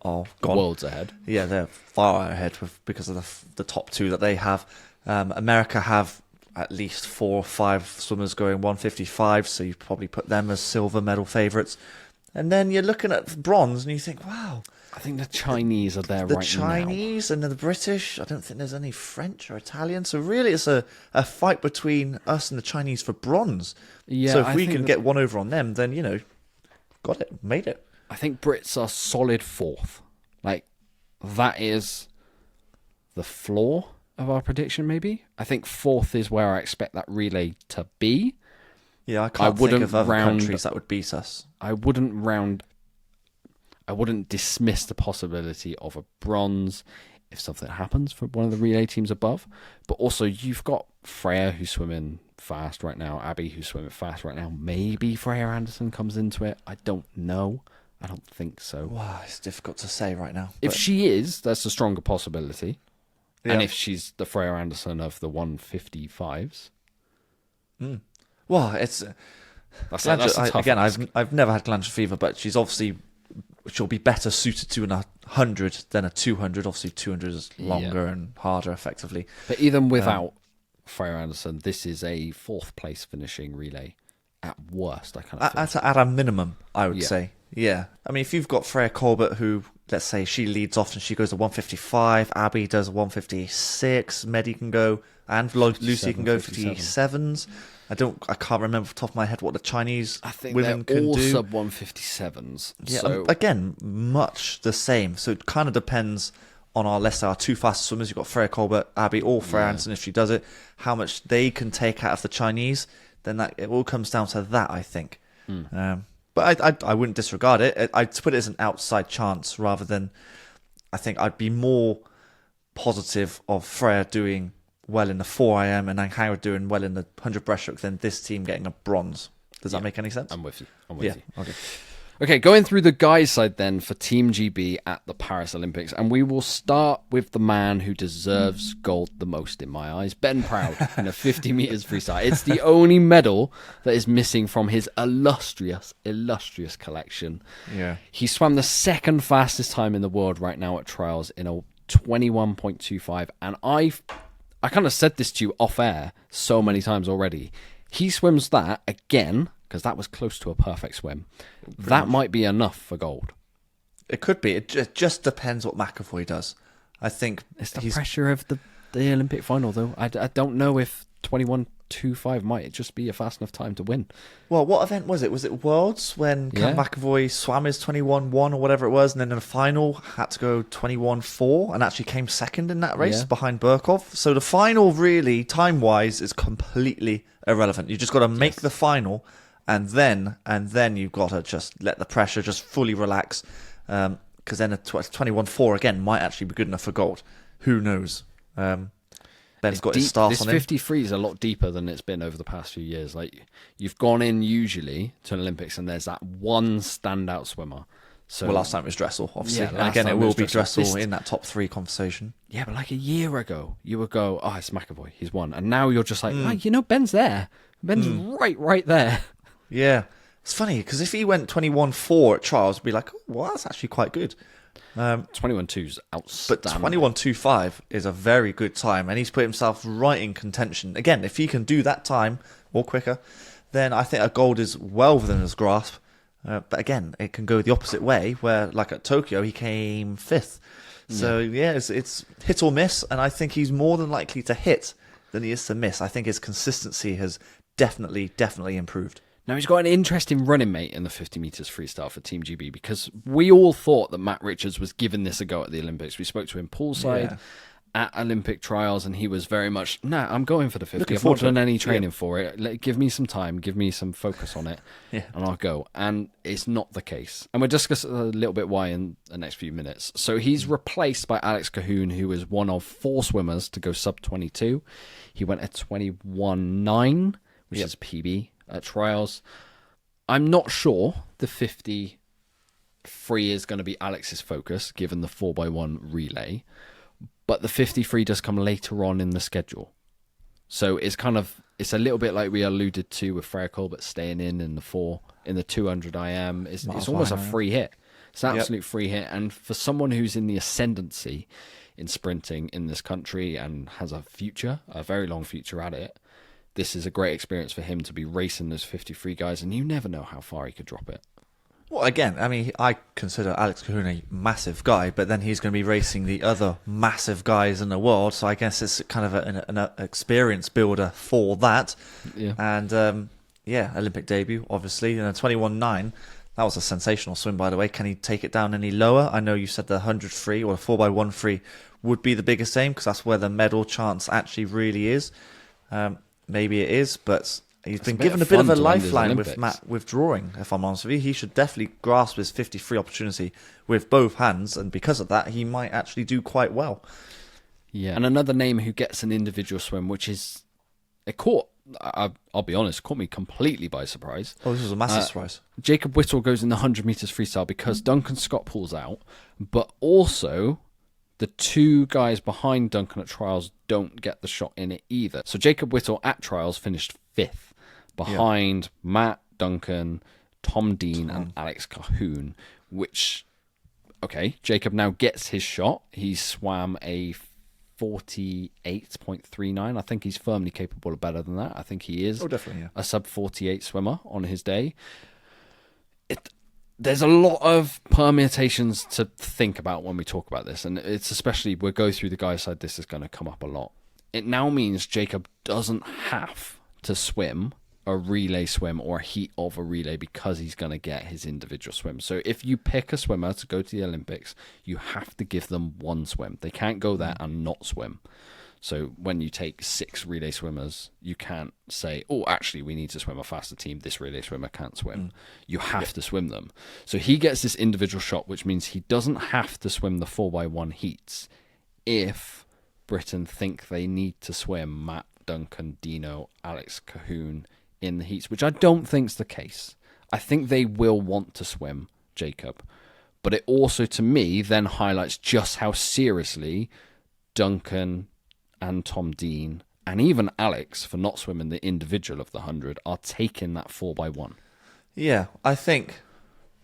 gone. Worlds ahead. Yeah, they're far ahead because of the top 2 that they have. America have at least 4 or 5 swimmers going 155, so you probably put them as silver medal favourites. And then you're looking at bronze and you think, wow. I think the Chinese are there right now. The Chinese and the British. I don't think there's any French or Italian. So really it's a fight between us and the Chinese for bronze. Yeah, so if we can get one over on them, then, got it, made it. I think Brits are solid 4th. Like, that is the floor of our prediction, maybe. I think 4th is where I expect that relay to be. Yeah, I can't think of other countries that would beat us. I wouldn't dismiss the possibility of a bronze if something happens for one of the relay teams above. But also, you've got Freya, who's swimming fast right now, Abby, who's swimming fast right now. Maybe Freya Anderson comes into it. I don't know. I don't think so. Wow, it's difficult to say right now. If she is, that's a stronger possibility. Yeah. And if she's the Freya Anderson of the 155s. Well, it's... That's a tough again, ask. I've never had glandular fever, but she'll be better suited to a 100 than a 200. Obviously, 200 is longer and harder, effectively. But even without Freya Anderson, this is a 4th place finishing relay. At worst, I kind of feel. At a minimum, I would say. Yeah. I mean, if you've got Freya Colbert, who, let's say, she leads off and she goes to 155, Abby does 156, Medi can go, and Lucy can go 57s. I can't remember off the top of my head what the Chinese women can do. I think they're all sub 157s. Yeah, so again, much the same. So it kind of depends on our 2 fastest swimmers. You've got Freya Colbert, Abby, or Freya Anderson if she does it. How much they can take out of the Chinese, then it all comes down to that, I think. But I wouldn't disregard it. I'd put it as an outside chance rather than... I think I'd be more positive of Freya doing well in the 4IM and Angharad doing well in the 100 breaststroke than this team getting a bronze. Does that make any sense? I'm with you. Okay. Okay, going through the guys' side then for Team GB at the Paris Olympics, and we will start with the man who deserves gold the most in my eyes, Ben Proud, in a 50 metres freestyle. It's the only medal that is missing from his illustrious collection. Yeah. He swam the 2nd fastest time in the world right now at trials in a 21.25, and I kind of said this to you off air so many times already. He swims that again, because that was close to a perfect swim. That might be enough for gold. It could be. It just depends what McAvoy does. I think it's the pressure of the Olympic final, though. I don't know if 21.25 might just be a fast enough time to win. Well, what event was it? Was it Worlds when McAvoy swam his 21.1 or whatever it was, and then in the final had to go 21.4 and actually came second in that race behind Burkov? So the final, really, time-wise, is completely irrelevant. You just got to make the final, and then you've got to just let the pressure just fully relax, because then a 21.4 again might actually be good enough for gold. Who knows? Ben's got his start on him. This 53 is a lot deeper than it's been over the past few years. Like, you've gone in usually to an Olympics and there's that one standout swimmer. So, well, last time it was Dressel, obviously. Yeah, and again, it will be Dressel in that top 3 conversation. Yeah, but like a year ago, you would go, oh, it's McAvoy, he's won. And now you're just like, Ben's there. Ben's right there. Yeah. It's funny, because if he went 21.4 at trials, it'd be like, oh, well, that's actually quite good. 21.2 is outstanding. But 21.25 is a very good time, and he's put himself right in contention. Again, if he can do that time or quicker, then I think a gold is well within his grasp. But again, it can go the opposite way, where like at Tokyo, he came 5th. So yeah, it's hit or miss, and I think he's more than likely to hit than he is to miss. I think his consistency has definitely improved. Now, he's got an interesting running mate in the 50 metres freestyle for Team GB, because we all thought that Matt Richards was giving this a go at the Olympics. We spoke to him poolside at Olympic trials, and he was very much, I'm going for the 50. I've not done any training for it. Give me some time, give me some focus on it, and I'll go. And it's not the case. And we'll discuss a little bit why in the next few minutes. So he's replaced by Alex Cahoon, who is one of 4 swimmers to go sub-22. He went at 21.9, which is PB. At trials. I'm not sure the 50 free is going to be Alex's focus, given the 4x1 relay, but the 50 free does come later on in the schedule. So it's a little bit like we alluded to with Freya Colbert staying in the 200 IM. It's almost a free hit. It's an absolute free hit. And for someone who's in the ascendancy in sprinting in this country and has a very long future at it, this is a great experience for him to be racing those 53 guys, and you never know how far he could drop it. Well, again, I mean, I consider Alex Cahoon a massive guy, but then he's going to be racing the other massive guys in the world, so I guess it's kind of an experience builder for that. Yeah. And, Olympic debut, obviously, and a 21.9. That was a sensational swim, by the way. Can he take it down any lower? I know you said the 100 free or the 4x1 free would be the biggest aim, because that's where the medal chance actually really is. Maybe it is, but he's been given a bit of a lifeline with Matt withdrawing, if I'm honest with you. He should definitely grasp his 50-free opportunity with both hands, and because of that, he might actually do quite well. Yeah, and another name who gets an individual swim, which is... I'll be honest, caught me completely by surprise. Oh, this was a massive surprise. Jacob Whittle goes in the 100 metres freestyle because Duncan Scott pulls out, but also... the 2 guys behind Duncan at trials don't get the shot in it either. So Jacob Whittle at trials finished 5th behind Matt, Duncan, Tom Dean, and Alex Cahoon, which, Jacob now gets his shot. He swam a 48.39. I think he's firmly capable of better than that. I think he is a sub-48 swimmer on his day. There's a lot of permutations to think about when we talk about this, and it's especially, we'll go through the guys' side, this is going to come up a lot. It now means Jacob doesn't have to swim a relay swim or a heat of a relay because he's going to get his individual swim. So if you pick a swimmer to go to the Olympics, you have to give them one swim. They can't go there and not swim. So when you take 6 relay swimmers, you can't say, actually, we need to swim a faster team. This relay swimmer can't swim. You have to swim them. So he gets this individual shot, which means he doesn't have to swim the 4x1 heats if Britain think they need to swim Matt, Duncan, Dino, Alex Cahoon in the heats, which I don't think's the case. I think they will want to swim Jacob. But it also, to me, then highlights just how seriously Duncan and Tom Dean, and even Alex, for not swimming the individual of the 100, are taking that 4x1. Yeah, I think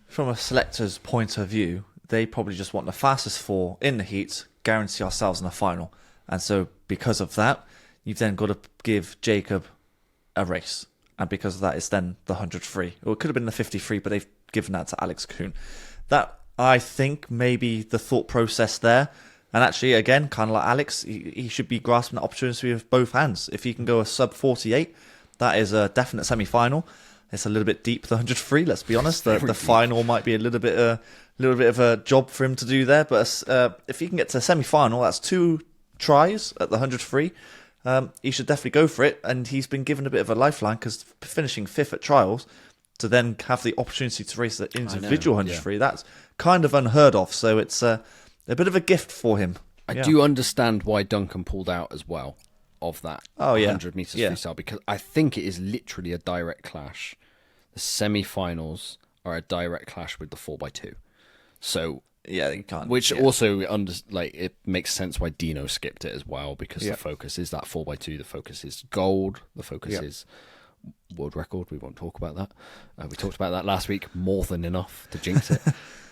from a selector's point of view, they probably just want the fastest 4 in the heats, guarantee ourselves in the final. And so because of that, you've then got to give Jacob a race. And because of that, it's then the 100 free. Or it could have been the 50 free, but they've given that to Alex Cahoon. That, I think, maybe the thought process there. And actually, again, kind of like Alex, he should be grasping the opportunity with both hands. If he can go a sub-48, that is a definite semi-final. It's a little bit deep, the 100 free, let's be honest. The final might be a little bit of a job for him to do there. But if he can get to the semi-final, that's 2 tries at the 100 free. He should definitely go for it. And he's been given a bit of a lifeline, because finishing 5th at trials, to then have the opportunity to race the individual 100 free, that's kind of unheard of. So it's... a bit of a gift for him. I do understand why Duncan pulled out as well of that 100 metres freestyle, because I think it is literally a direct clash. The semi-finals are a direct clash with the 4x2. So yeah, you can't. Which also it makes sense why Dino skipped it as well, because the focus is that 4x2. The focus is gold. The focus is world record. We won't talk about that. We talked about that last week more than enough to jinx it.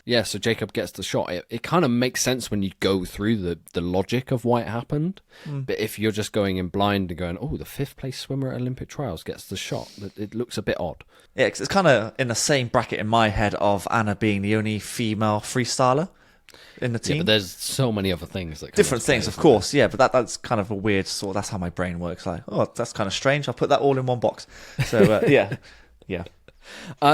Yeah, so Jacob gets the shot. It kind of makes sense when you go through the logic of why it happened. But if you're just going in blind and going, oh, the 5th place swimmer at Olympic trials gets the shot, it looks a bit odd. Yeah, it's kind of in the same bracket in my head of Anna being the only female freestyler in the team. Yeah, but there's so many other things that Different things, of course, yeah, but that's kind of a weird sort. That's how my brain works. Like, oh, that's kind of strange. I'll put that all in one box. So, yeah.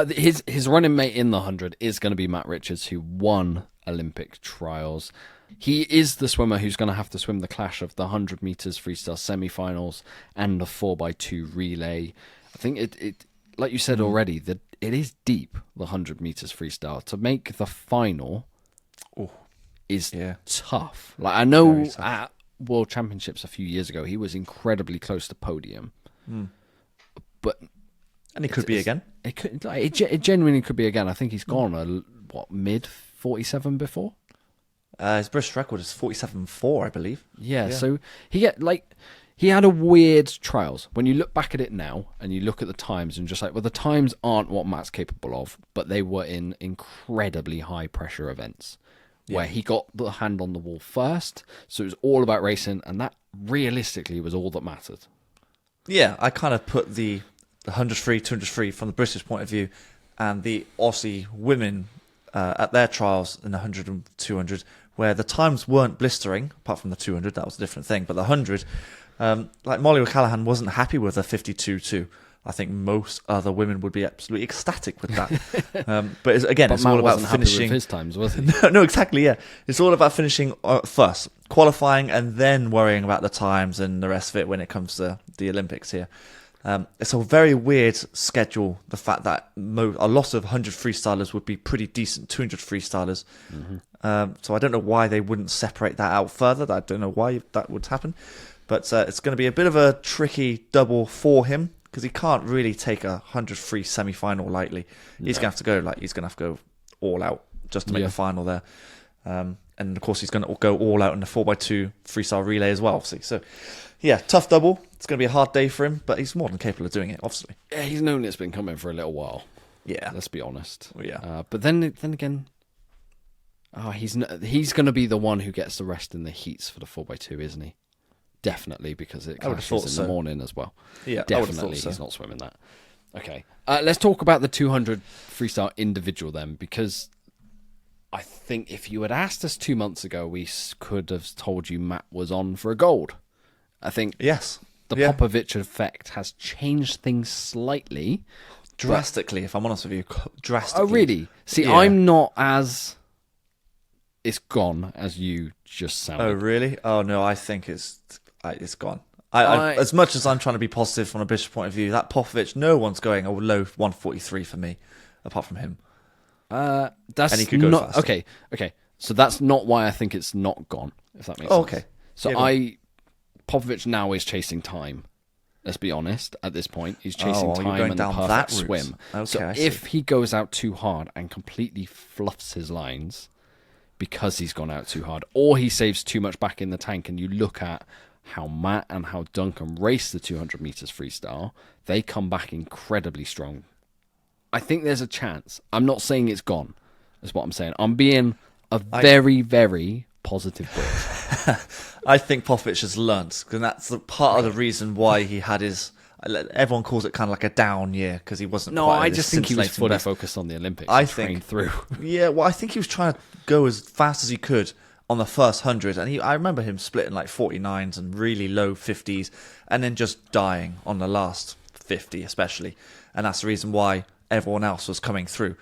His running mate in the 100 is going to be Matt Richards, who won Olympic trials. He is the swimmer who's going to have to swim the clash of the 100 meters freestyle semi-finals and the 4x2 relay. I think it like you said already, that it is deep, the 100 meters freestyle. To make the final is tough. Like, I know at World Championships a few years ago, he was incredibly close to podium. But... And he could be again. It genuinely could be again. I think he's gone mid 47 before. His British record is 47.4, I believe. Yeah, so he had a weird trials. When you look back at it now and you look at the times and just like, well, the times aren't what Matt's capable of, but they were in incredibly high pressure events where he got the hand on the wall first. So it was all about racing, and that realistically was all that mattered. Yeah, I kind of put the 100 free, 200 free from the British point of view, and the Aussie women at their trials in the 100 and 200, where the times weren't blistering, apart from the 200, that was a different thing, but the 100, like Molly O'Callaghan wasn't happy with a 52.2. I think most other women would be absolutely ecstatic with that. But again, it's all about finishing. Happy with his times, was he? No, exactly, yeah. It's all about finishing first, qualifying, and then worrying about the times and the rest of it when it comes to the Olympics here. It's a very weird schedule, the fact that a lot of 100 freestylers would be pretty decent 200 freestylers. So I don't know why they wouldn't separate that out further. I don't know why that would happen. But it's going to be a bit of a tricky double for him, because he can't really take a 100 free semi-final lightly. He's going to have to go all out just to make the final there. And of course, he's going to go all out in the 4x2 freestyle relay as well. So, yeah, tough double. It's going to be a hard day for him, but he's more than capable of doing it, obviously. Yeah, he's known it's been coming for a little while. Yeah. Let's be honest. Yeah. But then again, he's going to be the one who gets the rest in the heats for the 4x2, isn't he? Definitely, because it clashes in the morning as well. Yeah, definitely he's not swimming that. Okay. Let's talk about the 200 freestyle individual then, because I think if you had asked us 2 months ago, we could have told you Matt was on for a gold. I think the Popovich effect has changed things slightly. Drastically, if I'm honest with you. Drastically. Oh, really? See, I'm not as... It's gone, as you just sounded. Oh, really? Oh, no, I think it's gone. As much as I'm trying to be positive from a British point of view, that Popovich, no one's going low 143 for me, apart from him. And he could go fast. Okay. So that's not why I think it's not gone, if that makes sense. Okay. So Popovich now is chasing time. Let's be honest. At this point, he's chasing time and the perfect swim. Okay, so if he goes out too hard and completely fluffs his lines because he's gone out too hard, or he saves too much back in the tank, and you look at how Matt and how Duncan race the 200 meters freestyle, they come back incredibly strong. I think there's a chance. I'm not saying it's gone, is what I'm saying. I'm being a very, very positive boy. I think Popovich has learnt, because that's part of the reason why he had his... Everyone calls it kind of like a down year, because he wasn't quite... No, I just think he was fully focused on the Olympics. I think through. Yeah, well, I think he was trying to go as fast as he could on the first 100, and I remember him splitting like 49s and really low 50s, and then just dying on the last 50 especially, and that's the reason why everyone else was coming through.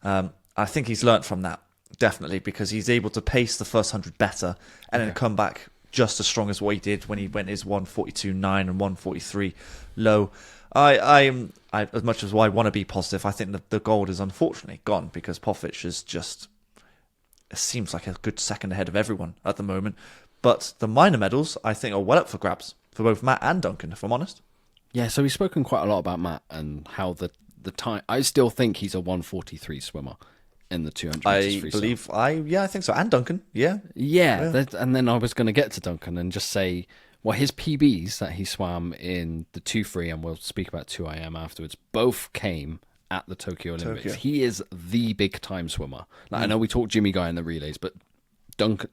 I think he's learnt from that, definitely, because he's able to pace the first 100 better and then come back just as strong as what he did when he went his 142.9 and 143 low. I as much as I want to be positive, I think the gold is unfortunately gone, because Popovich is just... It seems like a good second ahead of everyone at the moment. But the minor medals, I think, are well up for grabs for both Matt and Duncan, if I'm honest. Yeah, so we've spoken quite a lot about Matt and how the time... I still think he's a 143 swimmer in the 200 meters freestyle. I think so. And Duncan, yeah. And then I was going to get to Duncan and just say, well, his PBs that he swam in the 2 free, and we'll speak about 2 IM afterwards, both came at the Tokyo Olympics. He is the big time swimmer. Like, I know we talked Jimmy Guy in the relays, but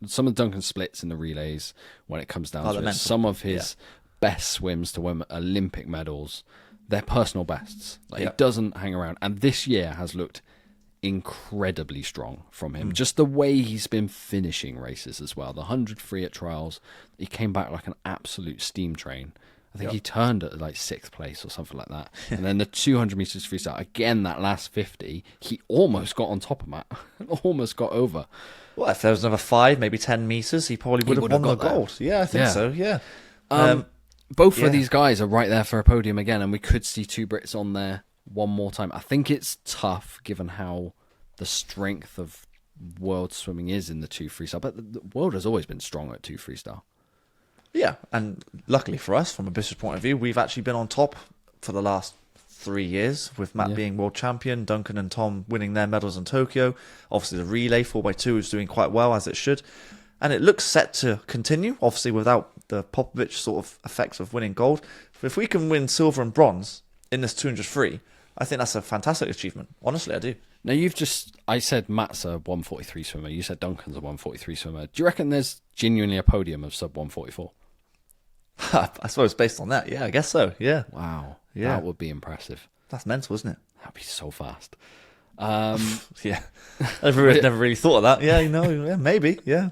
some of Duncan's splits in the relays, when it comes down to it, some of his best swims to win Olympic medals, they're personal bests. Like, it doesn't hang around. And this year has looked incredibly strong from him. Just the way he's been finishing races as well. The 100 free at trials, he came back like an absolute steam train. I think he turned at like 6th place or something like that. And then the 200 meters freestyle, again, that last 50, he almost got on top of Matt. Almost got over. Well, if there was another 5, maybe 10 meters, he probably would have won the gold. Yeah, I think so, yeah. Both of these guys are right there for a podium again, and we could see 2 Brits on there one more time. I think it's tough given how the strength of world swimming is in the 2 freestyle, but the world has always been strong at 2 freestyle. Yeah, and luckily for us, from a business point of view, we've actually been on top for the last 3 years, with Matt being world champion, Duncan and Tom winning their medals in Tokyo. Obviously, the relay 4x2 is doing quite well, as it should. And it looks set to continue, obviously without the Popovich sort of effects of winning gold. But if we can win silver and bronze in this 200 free, I think that's a fantastic achievement. Honestly, I do. Now, I said Matt's a 143 swimmer. You said Duncan's a 143 swimmer. Do you reckon there's genuinely a podium of sub 144? I suppose based on that, yeah, I guess so, yeah. Wow. Yeah. That would be impressive. That's mental, isn't it? That'd be so fast. Yeah. I've never really thought of that. Yeah, maybe, yeah.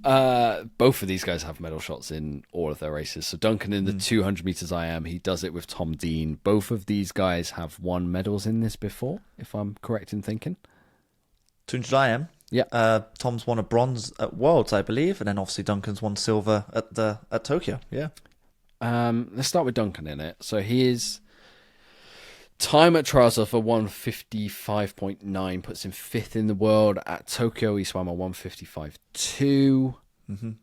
Both of these guys have medal shots in all of their races. So Duncan in the 200 meters IM, he does it with Tom Dean. Both of these guys have won medals in this before, if I'm correct in thinking. 200 IM. Yeah. Tom's won a bronze at Worlds, I believe, and then obviously Duncan's won silver at Tokyo. Yeah. Let's start with Duncan in it. So his time at trials of a 155.9 puts him 5th in the world. At Tokyo, he swam a 155.2.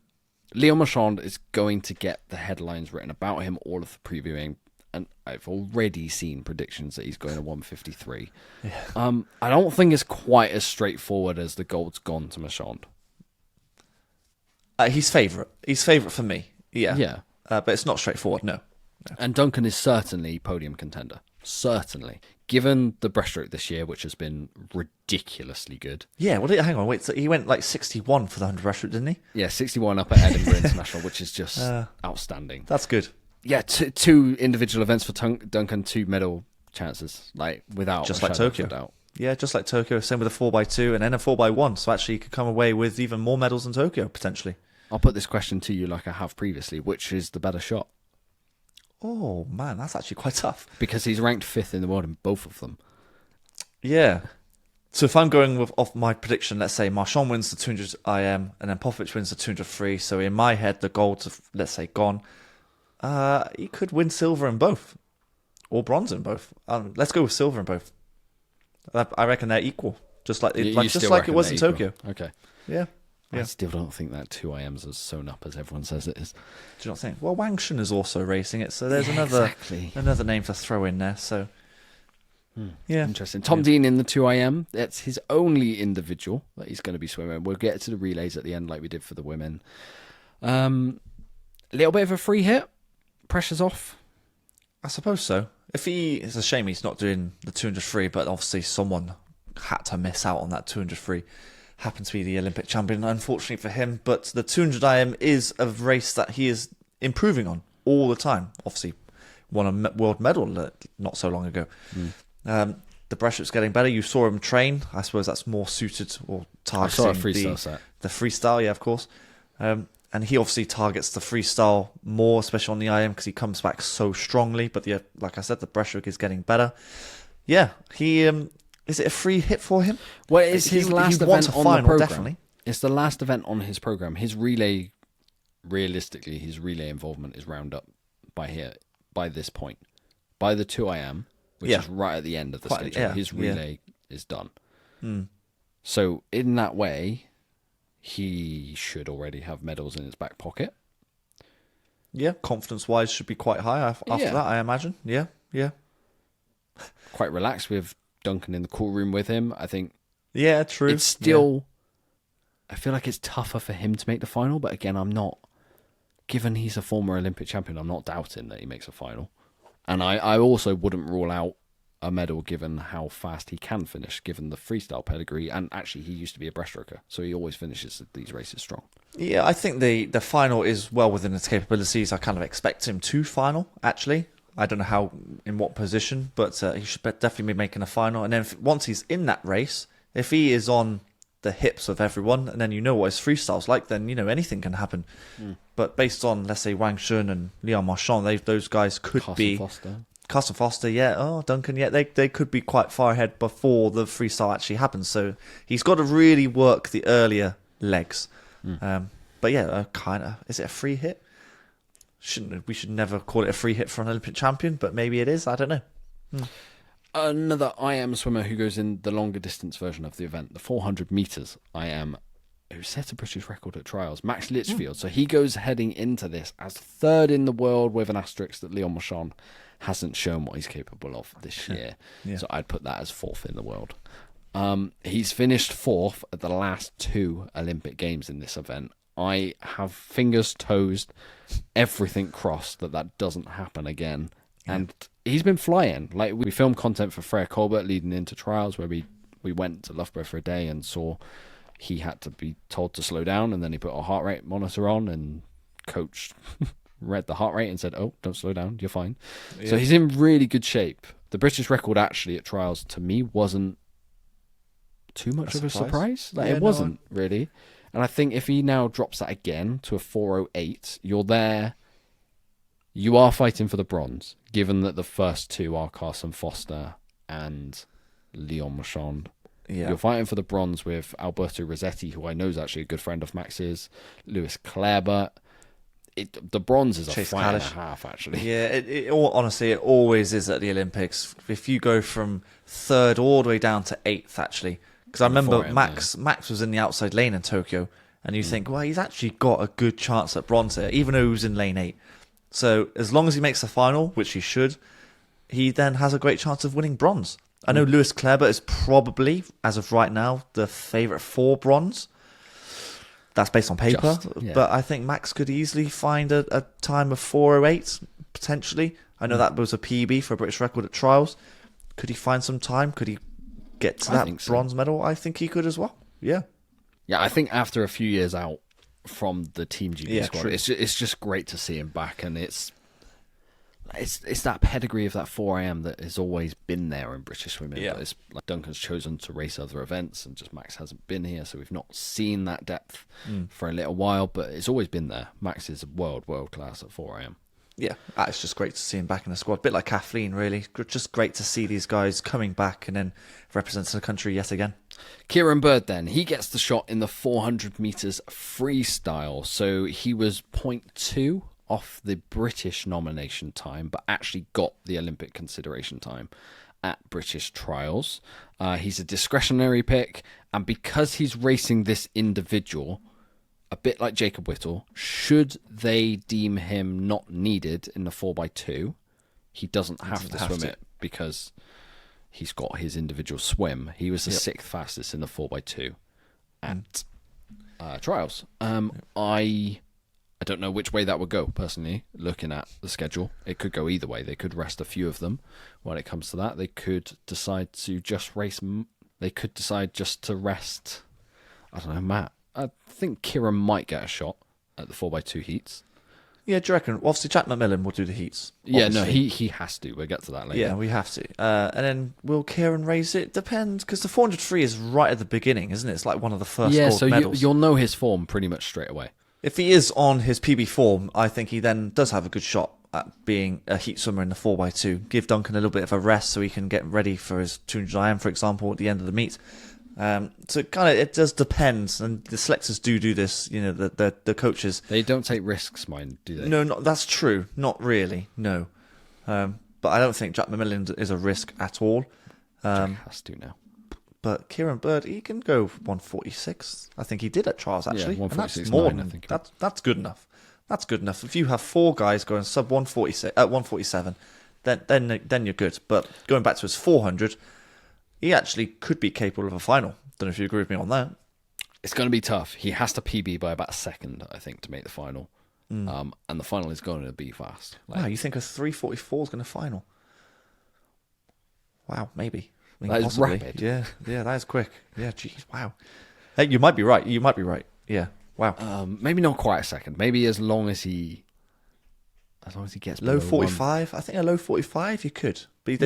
Leon Marchand is going to get the headlines written about him, all of the previewing, and I've already seen predictions that he's going to 153. Yeah. I don't think it's quite as straightforward as the gold's gone to Marchand. He's favourite. He's favourite for me. Yeah. Yeah. But it's not straightforward, no. And Duncan is certainly podium contender. Certainly. Given the breaststroke this year, which has been ridiculously good. Yeah, well, hang on, wait. So he went like 61 for the 100 breaststroke, didn't he? Yeah, 61 up at Edinburgh International, which is just outstanding. That's good. Yeah, 2 individual events for Duncan, 2 medal chances, like without just like Tokyo. Yeah, just like Tokyo. Same with a 4x2 and then a 4x1. So actually, he could come away with even more medals in Tokyo potentially. I'll put this question to you like I have previously. Which is the better shot? Oh man, that's actually quite tough. Because he's ranked 5th in the world in both of them. Yeah. So if I'm going off my prediction, let's say Marchand wins the 200 IM and then Popovich wins the 200 free. So in my head, the gold's, let's say, gone. He could win silver in both. Or bronze in both. Let's go with silver in both. I reckon they're equal. Just like it was in Tokyo. Okay. Yeah. I still don't think that 2 IM's as sewn up as everyone says it is. Do you not think? Well, Wang Shun is also racing it, so there's another name to throw in there. So, yeah, interesting. Tom Dean in the 2 IM. That's his only individual that he's going to be swimming. We'll get to the relays at the end, like we did for the women. A little bit of a free hit. Pressure's off. I suppose so. It's a shame he's not doing the 200 free, but obviously someone had to miss out on that 200 free. Happened to be the Olympic champion, unfortunately for him. But the 200 IM is a race that he is improving on all the time. Obviously, won a world medal not so long ago. The breaststroke's getting better. You saw him train. I suppose that's more suited or targeting the freestyle. Yeah, of course. And he obviously targets the freestyle more, especially on the IM, because he comes back so strongly. But like I said, the breaststroke is getting better. Yeah, he. Is it a free hit for him? Well, it's his last event on the program. Definitely. It's the last event on his program. His relay, realistically, his relay involvement is round up by this point. By the 2 IM, which is right at the end of the schedule, his relay is done. So in that way, he should already have medals in his back pocket. Yeah, confidence-wise should be quite high after that, I imagine. Yeah. Quite relaxed with Duncan in the cool room with him. I think. Yeah, true. It's still. I feel like it's tougher for him to make the final, but again, I'm not. Given he's a former Olympic champion, I'm not doubting that he makes a final. And I also wouldn't rule out a medal given how fast he can finish, given the freestyle pedigree. And actually, he used to be a breaststroker, so he always finishes these races strong. Yeah, I think the final is well within his capabilities. I kind of expect him to final, actually. I don't know in what position, but he should definitely be making a final. And then once he's in that race, if he is on the hips of everyone, and then you know what his freestyle's like, then anything can happen. But based on, let's say, Wang Shun and Leon Marchand, those guys could be Carson Foster, yeah. Oh, Duncan, yeah. They could be quite far ahead before the freestyle actually happens. So he's got to really work the earlier legs. But yeah, kind of. Is it a free hit? We should never call it a free hit for an Olympic champion, but maybe it is. I don't know. Another IM swimmer who goes in the longer distance version of the event, the 400 meters IM, who set a British record at trials, Max Litchfield. So he goes heading into this as third in the world, with an asterisk that Leon Marchand hasn't shown what he's capable of this year. So I'd put that as fourth in the world. He's finished fourth at the last 2 Olympic Games in this event. I have fingers, toes, everything crossed that doesn't happen again. And he's been flying. Like, we filmed content for Freya Colbert leading into trials, where we went to Loughborough for a day and saw he had to be told to slow down, and then he put a heart rate monitor on, and coach read the heart rate and said, "Oh, don't slow down, you're fine." So he's in really good shape. The British record actually at trials, to me, wasn't too much of a surprise. It wasn't really. And I think if he now drops that again to a 4:08, you're there. You are fighting for the bronze, given that the first 2 are Carson Foster and Leon Marchand. You're fighting for the bronze with Alberto Rossetti, who I know is actually a good friend of Max's, Lewis Clarebert. The bronze is a fight and a half, actually. Yeah, honestly, it always is at the Olympics. If you go from 3rd all the way down to 8th, actually. Because I remember Max was in the outside lane in Tokyo, and you think, well, he's actually got a good chance at bronze here, even though he was in lane 8. So as long as he makes the final, which he should, he then has a great chance of winning bronze. I know Lewis Clarebert is probably, as of right now, the favourite for bronze. That's based on paper. But I think Max could easily find a time of 4:08, potentially. I know that was a PB for a British record at trials. Could he find some time? Could he get to that bronze medal? I think he could as well. Yeah. Yeah, I think after a few years out from the Team GB squad, true. it's just great to see him back, and it's that pedigree of that 4am that has always been there in British swimming. But it's like Duncan's chosen to race other events, and just Max hasn't been here, so we've not seen that depth for a little while, but it's always been there. Max is world class at 4am. Yeah, it's just great to see him back in the squad. A bit like Kathleen, really. Just great to see these guys coming back and then representing the country yet again. Kieran Bird, then, he gets the shot in the 400 metres freestyle. So he was 0.2 off the British nomination time, but actually got the Olympic consideration time at British trials. He's a discretionary pick, and because he's racing this individual, a bit like Jacob Whittle, should they deem him not needed in the 4x2, he doesn't have to swim it because he's got his individual swim. He was the 6th fastest in the 4x2 at trials. I don't know which way that would go, personally, looking at the schedule. It could go either way. They could rest a few of them when it comes to that. They could decide to just race. They could decide just to rest, I don't know, Matt. I think Kieran might get a shot at the 4x2 heats. Yeah, do you reckon? Obviously, Jack McMillan will do the heats. Obviously. Yeah, no, he has to. We'll get to that later. Yeah, we have to. And then will Kieran raise it? Depends, because the 400 free is right at the beginning, isn't it? It's like one of the first gold medals. You'll know his form pretty much straight away. If he is on his PB form, I think he then does have a good shot at being a heat swimmer in the 4x2. Give Duncan a little bit of a rest so he can get ready for his 200 IM, for example, at the end of the meet. So it does depend, and the selectors do this. You know, the coaches, they don't take risks, mind, do they? No, that's true. Not really. No, but I don't think Jack McMillan is a risk at all. Jack has to now. But Kieran Bird, he can go 146. I think he did at trials actually. Yeah, 146.9. That's more than that's good enough. That's good enough. If you have 4 guys going sub 146 at 147, then you're good. But going back to his 400. He actually could be capable of a final. Don't know if you agree with me on that. It's going to be tough. He has to PB by about a second, I think, to make the final. And the final is going to be fast. Wow, you think a 3:44 is going to final? Wow, maybe. I mean, That is possibly. rapid. Yeah, that is quick. Yeah, geez, wow. Hey, you might be right. Yeah, wow. Maybe not quite a second. Maybe as long as he gets Low below 45. I think a low 45 you could. But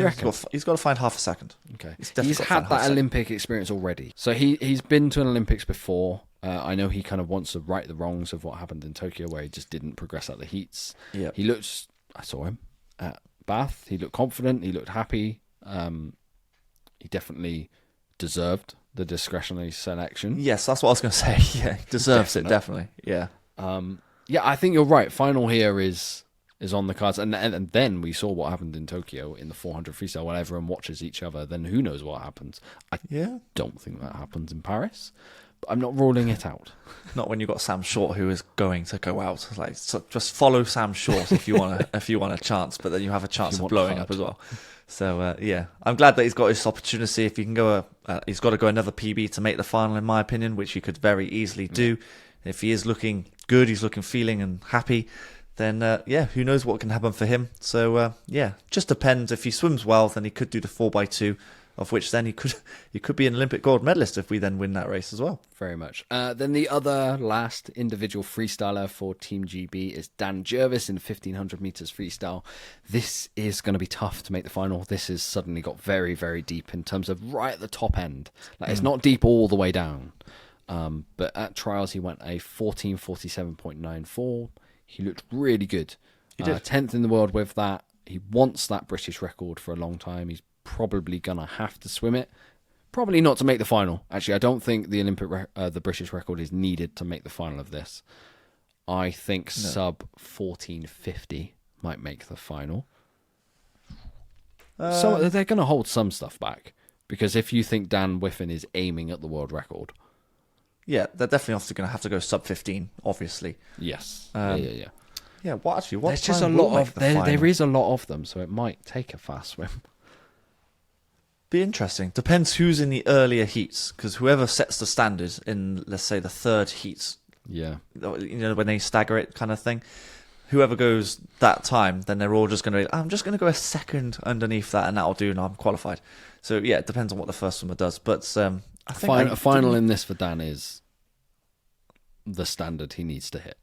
he's got to find half a second. Okay. Definitely He's got to had find half a that second. Olympic experience already. So he's been to an Olympics before. I know he kind of wants to right the wrongs of what happened in Tokyo, where he just didn't progress at the heats. Yeah. I saw him at Bath. He looked confident. He looked happy. He definitely deserved the discretionary selection. Yes, that's what I was going to say. Yeah, he deserves it, definitely. Yeah. Yeah, I think you're right. Final here is on the cards. And then we saw what happened in Tokyo in the 400 freestyle when everyone watches each other. Then who knows what happens. I don't think that happens in Paris. But I'm not ruling it out. Not when you've got Sam Short who is going to go out. Like, so just follow Sam Short if you want a chance, but then you have a chance of blowing up as well. So yeah, I'm glad that he's got this opportunity. If he can go, he's got to go another PB to make the final, in my opinion, which he could very easily do. If he is looking good, he's feeling and happy, then who knows what can happen for him. So just depends. If he swims well, then he could do the 4x2. Of which then he could be an Olympic gold medalist if we then win that race as well. Very much. Then the other last individual freestyler for Team GB is Dan Jervis in 1500 meters freestyle. This is going to be tough to make the final. This has suddenly got very, very deep in terms of right at the top end. It's not deep all the way down. But at trials, he went a 14:47.94. He looked really good. He did 10th in the world with that. He wants that British record for a long time. He's probably gonna have to swim it. Probably not to make the final. Actually, I don't think the the British record is needed to make the final of this. I think sub 14:50 might make the final. So they're gonna hold some stuff back, because if you think Dan Whiffen is aiming at the world record, yeah, they're definitely also going to have to go sub 15, obviously. yes, Yeah. What There's just a time will lot make of the there final? is a lot of them, so it might take a fast swim. Be interesting. Depends who's in the earlier heats, because whoever sets the standard in, let's say, the third heat, when they stagger it kind of thing, whoever goes that time, then they're all just going to be, I'm just going to go a second underneath that and that'll do and I'm qualified. So yeah, it depends on what the first swimmer does. But I think a final in this for Dan is the standard he needs to hit.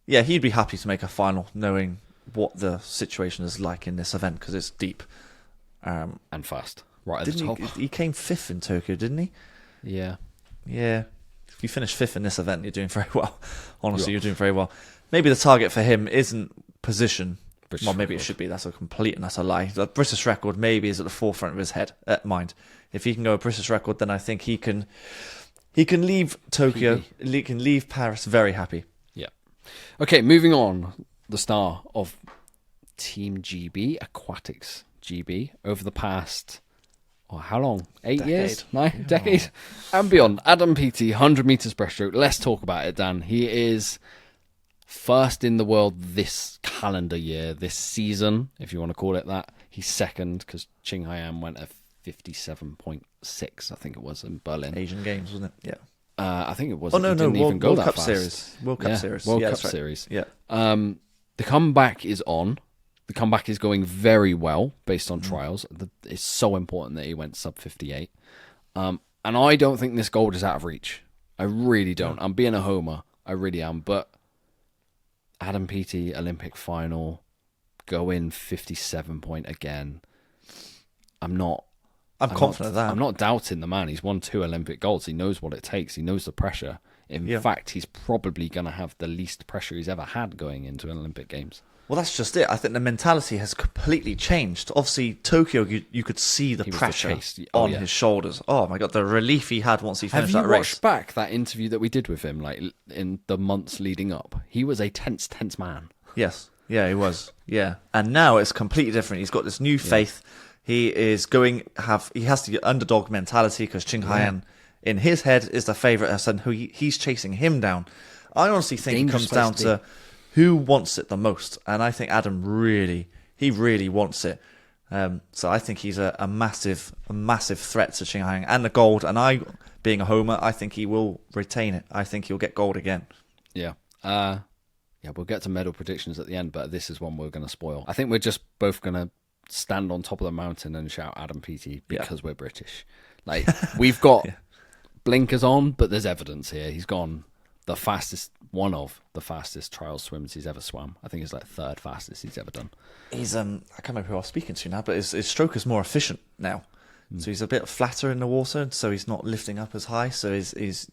Yeah, he'd be happy to make a final knowing what the situation is like in this event, because it's deep. And fast, right at the top. He came 5th in Tokyo, didn't he? Yeah. If you finish 5th in this event, you're doing very well. Honestly, you're doing very well. Maybe the target for him isn't position. British Maybe record. it should be. That's a complete and utter lie. The British record maybe is at the forefront of his mind. If he can go a British record, then I think he can leave Tokyo, he can leave Paris very happy. Yeah. Okay, moving on. The star of Team GB, Aquatics GB, over the past, how long? 8 years? 9? Decade? And beyond. Adam Peaty, 100 meters breaststroke. Let's talk about it, Dan. He is first in the world this calendar year, this season, if you want to call it that. He's second, because Ching Haiyan went at 57.6, I think it was, in Berlin. Asian Games, wasn't it? Yeah. I think it was. Oh, no, didn't even go World that Cup fast. Series. World Cup Series. World Yeah, Cup that's right. Series. Yeah. The comeback is on. The comeback is going very well based on trials. It's so important that he went sub 58. And I don't think this gold is out of reach. I really don't. I'm being a homer. I really am. But Adam Peaty, Olympic final, go in 57 point again. I'm confident of that. I'm not doubting the man. He's won 2 Olympic golds. He knows what it takes. He knows the pressure. In fact, he's probably going to have the least pressure he's ever had going into an Olympic Games. Well, that's just it. I think the mentality has completely changed. Obviously, Tokyo, you could see the pressure on his shoulders. Oh my God, the relief he had once he finished that race. Have you watched back that interview that we did with him, like in the months leading up? He was a tense man. Yes. Yeah, he was. Yeah. And now it's completely different. He's got this new faith. He is he has to get underdog mentality, because Ching Haiyan, in his head, is the favourite, and he's chasing him down. I honestly think it comes down to who wants it the most, and I think Adam really wants it. So I think he's a massive threat to Ching Haiyan and the gold. And I, being a homer, I think he will retain it. I think he'll get gold again. Yeah. We'll get to medal predictions at the end, but this is one we're going to spoil. I think we're just both going to stand on top of the mountain and shout Adam Peaty because we're British. Like, we've got blinkers on, but there's evidence here. He's gone one of the fastest trial swims he's ever swum. I think it's like third fastest he's ever done. He's I can't remember who I was speaking to now, but his stroke is more efficient now. So he's a bit flatter in the water, so he's not lifting up as high. So it's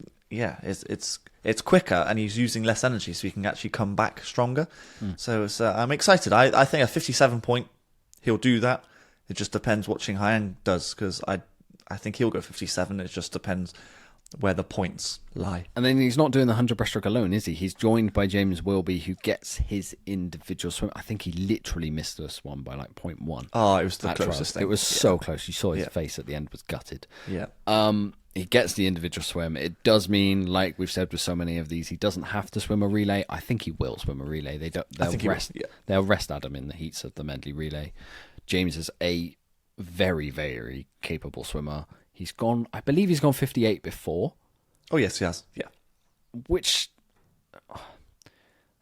quicker, and he's using less energy, so he can actually come back stronger. So I'm excited. I think a 57 point, he'll do that. It just depends what Qinghaian does, because I think he'll go 57. It just depends where the points lie. And then he's not doing the 100 breaststroke alone, is he? He's joined by James Wilby, who gets his individual swim. I think he literally missed this one by like 0.1. Oh, it was the closest thing. It was so close. You saw his face at the end was gutted. Yeah. He gets the individual swim. It does mean, like we've said with so many of these, he doesn't have to swim a relay. I think he will swim a relay. They'll rest Adam in the heats of the medley relay. James is a very, very capable swimmer. I believe he's gone 58 before. Oh, yes, he has. Yeah. Which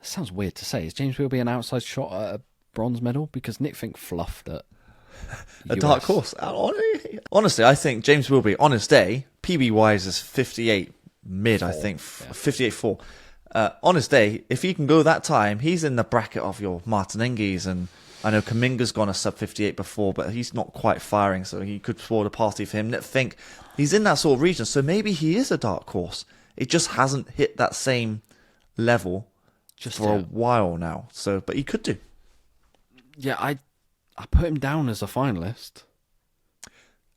sounds weird to say. Is James Wilby an outside shot at a bronze medal? Because Nick Fink fluffed at a dark horse. Honestly, I think James Wilby, on his day, PB-wise is 58 mid, 4, I think. 58.4. On his day, if he can go that time, he's in the bracket of your Martinengi's, and I know Kaminga's gone a sub 58 before, but he's not quite firing, so he could spoil the party for him. Nick Fink, he's in that sort of region, so maybe he is a dark horse. It just hasn't hit that same level for a while now. So, but he could do. Yeah, I put him down as a finalist.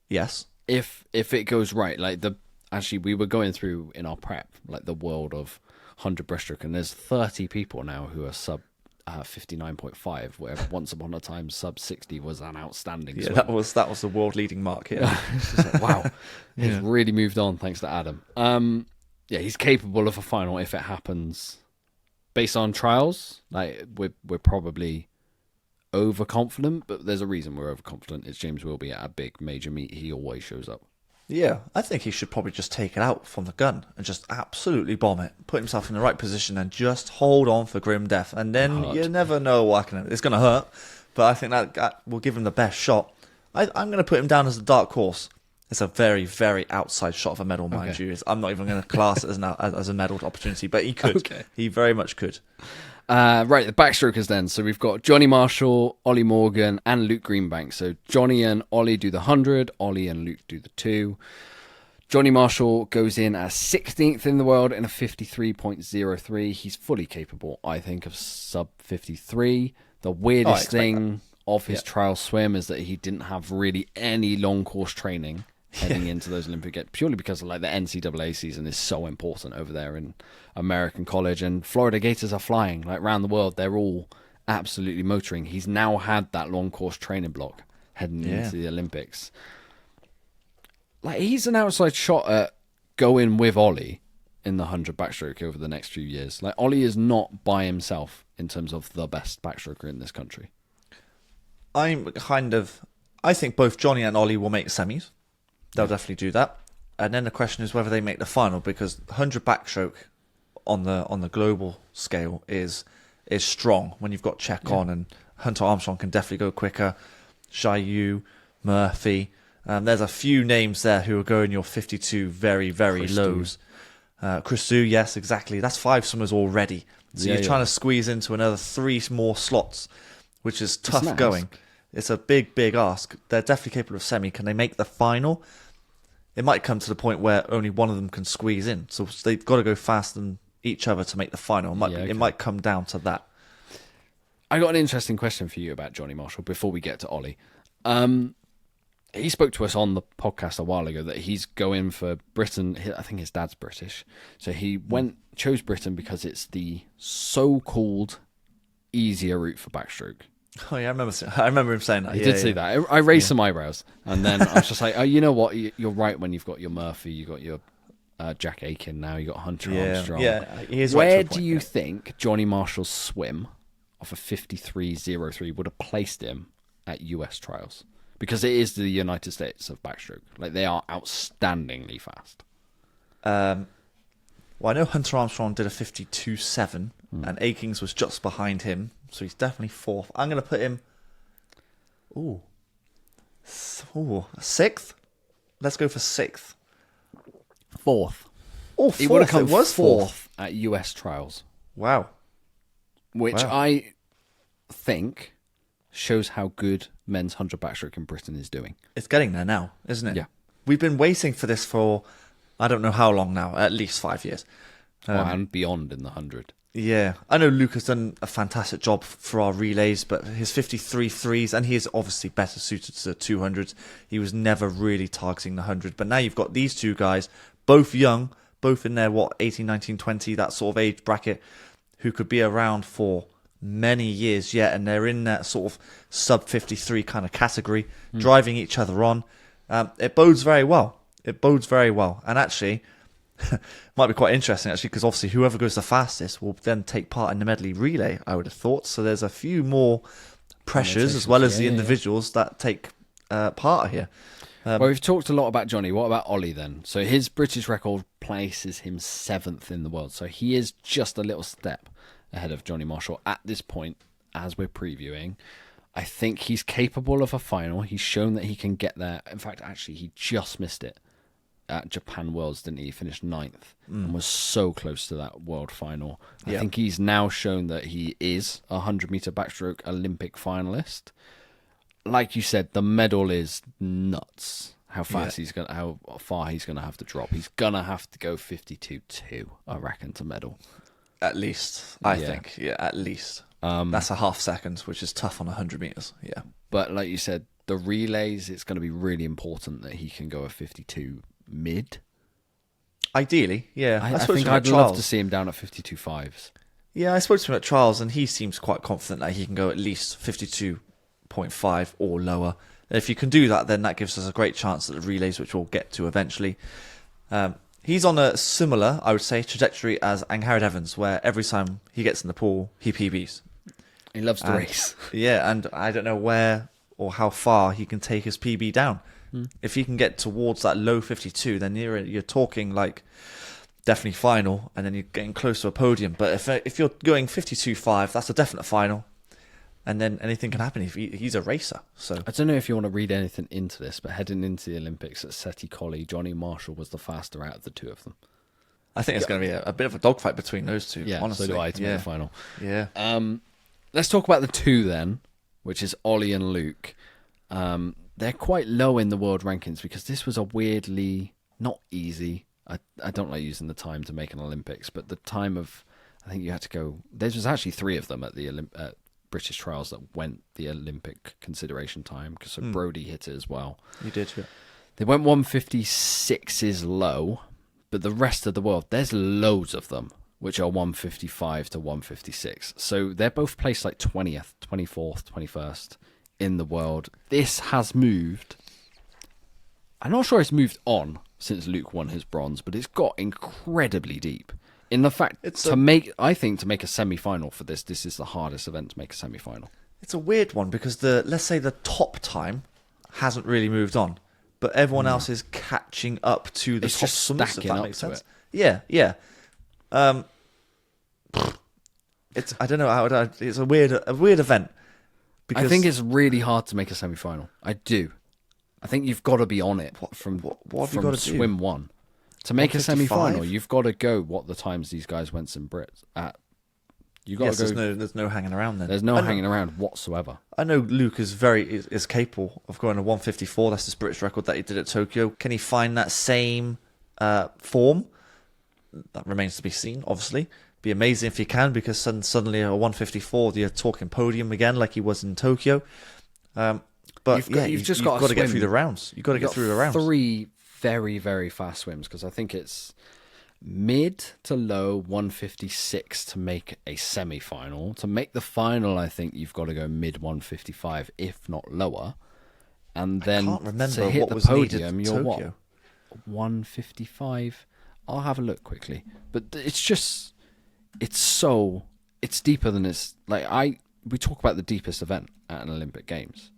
Yes. If it goes right, like actually we were going through in our prep like the world of 100 breaststroke, and there's 30 people now who are sub 59.5, where once upon a time sub 60 was an outstanding swim. That was the world leading mark here. Like, wow. He's really moved on thanks to Adam. He's capable of a final if it happens. Based on trials, like we're probably overconfident, but there's a reason we're overconfident. It's James Wilby at a big major meet. He always shows up. Yeah, I think he should probably just take it out from the gun and just absolutely bomb it, put himself in the right position and just hold on for grim death. And then you never know what it's going to hurt, but I think that will give him the best shot. I'm going to put him down as a dark horse. It's a very, very outside shot of a medal, mind you. I'm not even going to class it as a medal opportunity, but he could. Okay. He very much could. Right, the backstrokers then. So we've got Johnny Marshall, Ollie Morgan, and Luke Greenbank. So Johnny and Ollie do the 100, Ollie and Luke do the 2. Johnny Marshall goes in as 16th in the world in a 53.03. He's fully capable, I think, of sub 53. The weirdest thing of his trial swim is that he didn't have really any long course training heading into those Olympic Games, purely because of, like, the NCAA season is so important over there in American college, and Florida Gators are flying like around the world. They're all absolutely motoring. He's now had that long course training block heading into the Olympics. Like, he's an outside shot at going with Ollie in the 100 backstroke over the next few years. Like, Ollie is not by himself in terms of the best backstroker in this country. I think both Johnny and Ollie will make semis. They'll definitely do that. And then the question is whether they make the final, because 100 backstroke on the global scale is strong when you've got Czech on, and Hunter Armstrong can definitely go quicker. Xiaoyu, Murphy. There's a few names there who are going your 52 very, very lows. Christou, yes, exactly. That's 5 swimmers already. So you're trying to squeeze into another 3 more slots, which is tough going. It's a big, big ask. They're definitely capable of semi. Can they make the final? It might come to the point where only one of them can squeeze in. So they've got to go faster than each other to make the final. It might come down to that. I got an interesting question for you about Johnny Marshall before we get to Ollie. He spoke to us on the podcast a while ago that he's going for Britain. I think his dad's British. So he chose Britain because it's the so-called easier route for backstroke. Oh yeah, I remember him saying that. He did say that. I raised some eyebrows, and then I was just like, "Oh, you know what? You're right. When you've got your Murphy, you got your Jack Aiken. Now you got Hunter Armstrong. Yeah, he is Where right do you think Johnny Marshall's swim of a 53.03 would have placed him at US trials? Because it is the United States of backstroke. Like, they are outstandingly fast. Well, I know Hunter Armstrong did a 52.7, and Aikings was just behind him. So he's definitely 4th. I'm going to put him... Ooh. Sixth? Let's go for sixth. Fourth. Oh, He would have fourth. come It was fourth at US trials, Wow. which Wow. I think shows how good men's 100 backstroke in Britain is doing. It's getting there now, isn't it? Yeah. We've been waiting for this for, I don't know how long now, at least 5 years. And beyond in the 100. Yeah, I know Luke has done a fantastic job for our relays, but his 53 threes, and he is obviously better suited to the 200s. He was never really targeting the 100. But now you've got these two guys, both young, both in their, 18, 19, 20, that sort of age bracket, who could be around for many years yet, and they're in that sort of sub 53 kind of category, driving each other on. It bodes very well. It bodes very well. And actually, might be quite interesting, actually, because obviously whoever goes the fastest will then take part in the medley relay, I would have thought. So there's a few more pressures as well as the individuals that take part here. Well, we've talked a lot about Johnny. What about Ollie then? So his British record places him 7th in the world. So he is just a little step ahead of Johnny Marshall at this point, as we're previewing. I think he's capable of a final. He's shown that he can get there. In fact, actually, he just missed it at Japan Worlds, didn't he? He finished 9th and was so close to that world final. I think he's now shown that he is a 100-meter backstroke Olympic finalist. Like you said, the medal is nuts. How far he's gonna have to drop. He's gonna have to go 52.2, I reckon, to medal. At least, I think. Yeah, at least. That's a half second, which is tough on 100 meters. Yeah. But like you said, the relays, it's going to be really important that he can go a 52 mid. Ideally, yeah. I think I'd love to see him down at 52.5s. Yeah, I spoke to him at trials, and he seems quite confident that he can go at least 52.5 or lower. And if you can do that, then that gives us a great chance at the relays, which we'll get to eventually. He's on a similar, I would say, trajectory as Angharad Evans, where every time he gets in the pool, he PBs. He loves to race. Yeah, and I don't know where or how far he can take his PB down. If he can get towards that low 52, then you're talking like definitely final, and then you're getting close to a podium. But if you're going 52.5, that's a definite final, and then anything can happen if he's a racer. So I don't know if you want to read anything into this, but heading into the Olympics at Seti Collie, Johnny Marshall was the faster out of the two of them. I think it's going to be a bit of a dogfight between those two. Yeah, honestly. so do I to make the final. Yeah. Let's talk about the two then, which is Ollie and Luke. They're quite low in the world rankings because this was a weirdly not easy. I don't like using the time to make an Olympics, but the time of, I think you had to go. There was actually 3 of them at the British trials that went the Olympic consideration time because Brody hit it as well. You did, yeah. They went 156 is low, but the rest of the world, there's loads of them which are 155 to 156. So they're both placed like 20th, 24th, 21st in the world. This has moved. I'm not sure it's moved on since Luke won his bronze, but it's got incredibly deep. In the fact I think to make a semi-final for this is the hardest event to make a semi-final. It's a weird one because let's say the top time hasn't really moved on, but everyone else is catching up to the top swimmers, if that makes sense. Yeah. It's I don't know how it's a weird event. Because I think it's really hard to make a semi-final. I do. I think you've got to be on it from swim 1. To make a semi-final, you've got to go what the times these guys went some Brits at. You got to go. There's no hanging around then. There's no hanging around whatsoever. I know Luke is capable of going to 154. That's his British record that he did at Tokyo. Can he find that same form? That remains to be seen, obviously. Be amazing if he can, because suddenly at 154, you're talking podium again like he was in Tokyo. But you've just got to get through the rounds. You've got to get through the rounds. 3 very, very fast swims, because I think it's mid to low 156 to make a semi-final. To make the final, I think you've got to go mid 155, if not lower. And then to hit the podium, you're what? 155? I'll have a look quickly. But it's just, it's deeper than it's, like, we talk about the deepest event at an Olympic Games.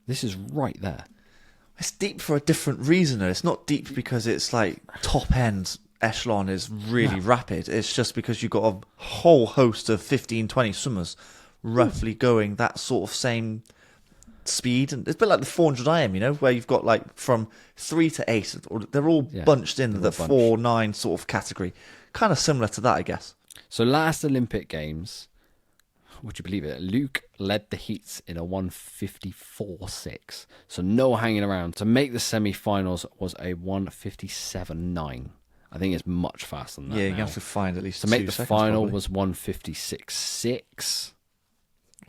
This is right there. It's deep for a different reason, though. It's not deep because it's like top end echelon is really rapid. It's just because you've got a whole host of 15, 20 swimmers roughly going that sort of same speed, and it's a bit like the 400 IM, where you've got like from 3 to 8, or they're all bunched in the 4-9 sort of category. Kind of similar to that, I guess. So last Olympic Games, would you believe it? Luke led the heats in a 1:54.6. So no hanging around. To make the semi-finals was a 1:57.9. I think it's much faster than that. Yeah, you now. have to find at least to make the final probably. was 1:56.6.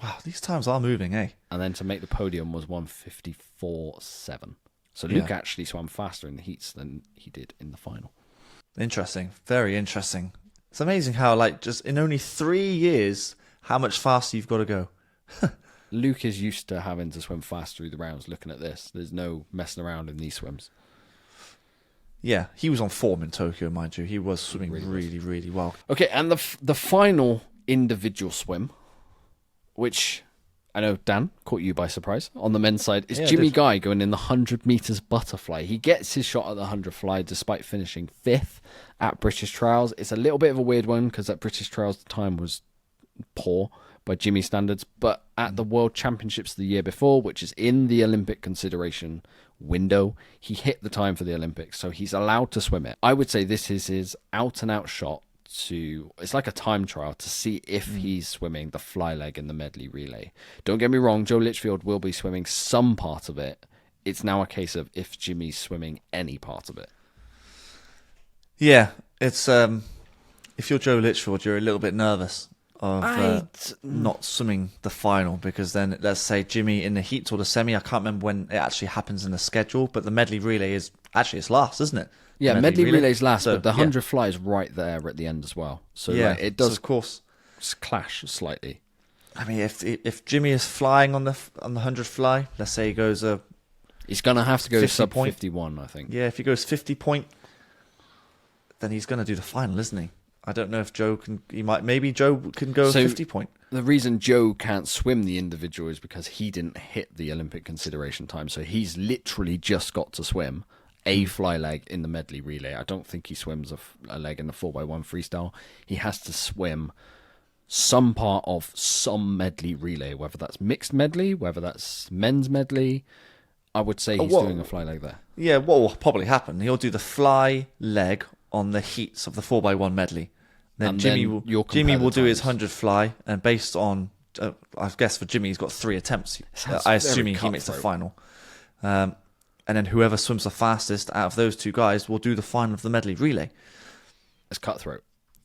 Wow, these times are moving, eh? And then to make the podium was 1:54.7. So Luke actually swam faster in the heats than he did in the final. Interesting. Very interesting. It's amazing how, like, just in only 3 years, how much faster you've got to go. Luke is used to having to swim fast through the rounds. Looking at this, there's no messing around in these swims. Yeah, he was on form in Tokyo, mind you. He was swimming really, really well. Okay, and the final individual swim, which I know Dan caught you by surprise on the men's side, is Jimmy Guy going in the 100 meters butterfly. He gets his shot at the 100 fly despite finishing 5th at British Trials. It's a little bit of a weird one because at British Trials the time was poor by Jimmy standards, but at the World Championships the year before, which is in the Olympic consideration window, he hit the time for the Olympics, so he's allowed to swim it. I would say this is his out-and-out shot it's like a time trial to see if he's swimming the fly leg in the medley relay. Don't get me wrong, Joe Litchfield will be swimming some part of it. It's now a case of if Jimmy's swimming any part of it. Yeah, it's if you're Joe Litchfield, you're a little bit nervous of not swimming the final, because then let's say Jimmy in the heats or the semi, I can't remember when it actually happens in the schedule, but the medley relay is actually it's last, isn't it? Yeah, medley relay's last, but the 100 fly is right there at the end as well. So it does, of course, clash slightly. I mean, if Jimmy is flying on the 100 fly, let's say he goes he's gonna have to go sub point. 51, I think. Yeah, if he goes 50 point, then he's gonna do the final, isn't he? I don't know if Joe can. Maybe Joe can go 50 point. The reason Joe can't swim the individual is because he didn't hit the Olympic consideration time. So he's literally just got to swim a fly leg in the medley relay. I don't think he swims a leg in the 4x1 freestyle. He has to swim some part of some medley relay, whether that's mixed medley, whether that's men's medley. I would say he's doing a fly leg there. Yeah, what will probably happen, he'll do the fly leg on the heats of the 4x1 medley. Then Jimmy will do his 100 fly, and based on, I guess for Jimmy, he's got 3 attempts. I assume he makes the final. And then whoever swims the fastest out of those 2 guys will do the final of the medley relay. It's cutthroat.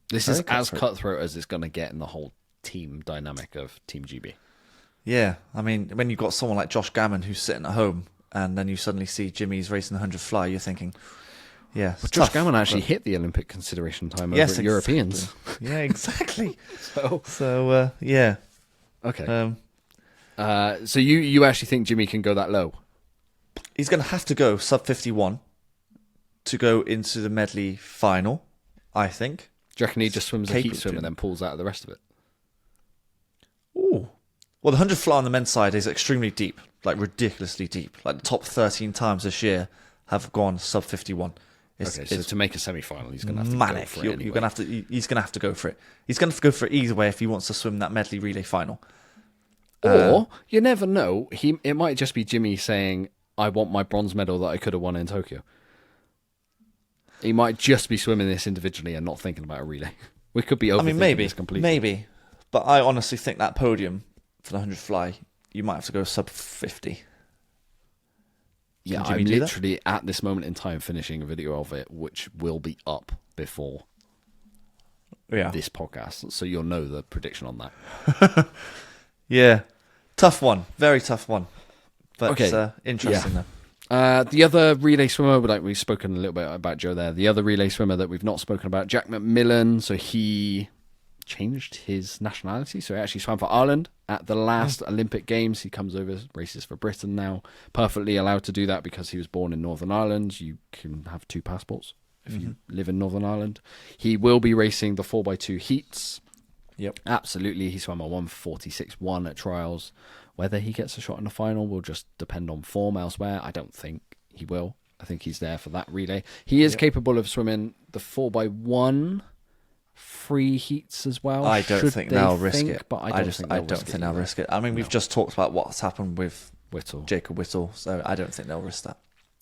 This is as cutthroat as it's going to get in the whole team dynamic of Team GB. Yeah, I mean, when you've got someone like Josh Gammon who's sitting at home, and then you suddenly see Jimmy's racing the 100 fly, you're thinking, yeah, but Josh Gammon actually hit the Olympic consideration time over at Europeans. Yeah, exactly. so yeah. Okay. So you actually think Jimmy can go that low? He's going to have to go sub 51 to go into the medley final, I think. Do you reckon he just swims a heat swim and then pulls out of the rest of it? Ooh. Well, the 100 fly on the men's side is extremely deep, like ridiculously deep. Like the top 13 times this year have gone sub 51. So to make a semi-final, he's going to have to go for it anyway. He's going to have to go for it. He's going to have to go for it either way if he wants to swim that medley relay final. Or, you never know, it might just be Jimmy saying, I want my bronze medal that I could have won in Tokyo. He might just be swimming this individually and not thinking about a relay. We could be overthinking this completely. Maybe. But I honestly think that podium for the 100 fly, you might have to go sub 50. Yeah, I'm literally at this moment in time finishing a video of it, which will be up before this podcast. So you'll know the prediction on that. Yeah. Tough one. Very tough one. But interesting though. The other relay swimmer, we've spoken a little bit about Joe there. The other relay swimmer that we've not spoken about, Jack McMillan. So he changed his nationality. So he actually swam for Ireland at the last Olympic Games. He comes over, races for Britain now. Perfectly allowed to do that because he was born in Northern Ireland. You can have 2 passports if you live in Northern Ireland. He will be racing the 4x2 heats. Yep. Absolutely. He swam a 1:46.1 at trials. Whether he gets a shot in the final will just depend on form elsewhere. I don't think he will. I think he's there for that relay. He is capable of swimming the 4x1 free heats as well. I don't think they'll risk it. But I don't think they'll risk it. I mean, we've just talked about what's happened with Jacob Whittle. So I don't think they'll risk that.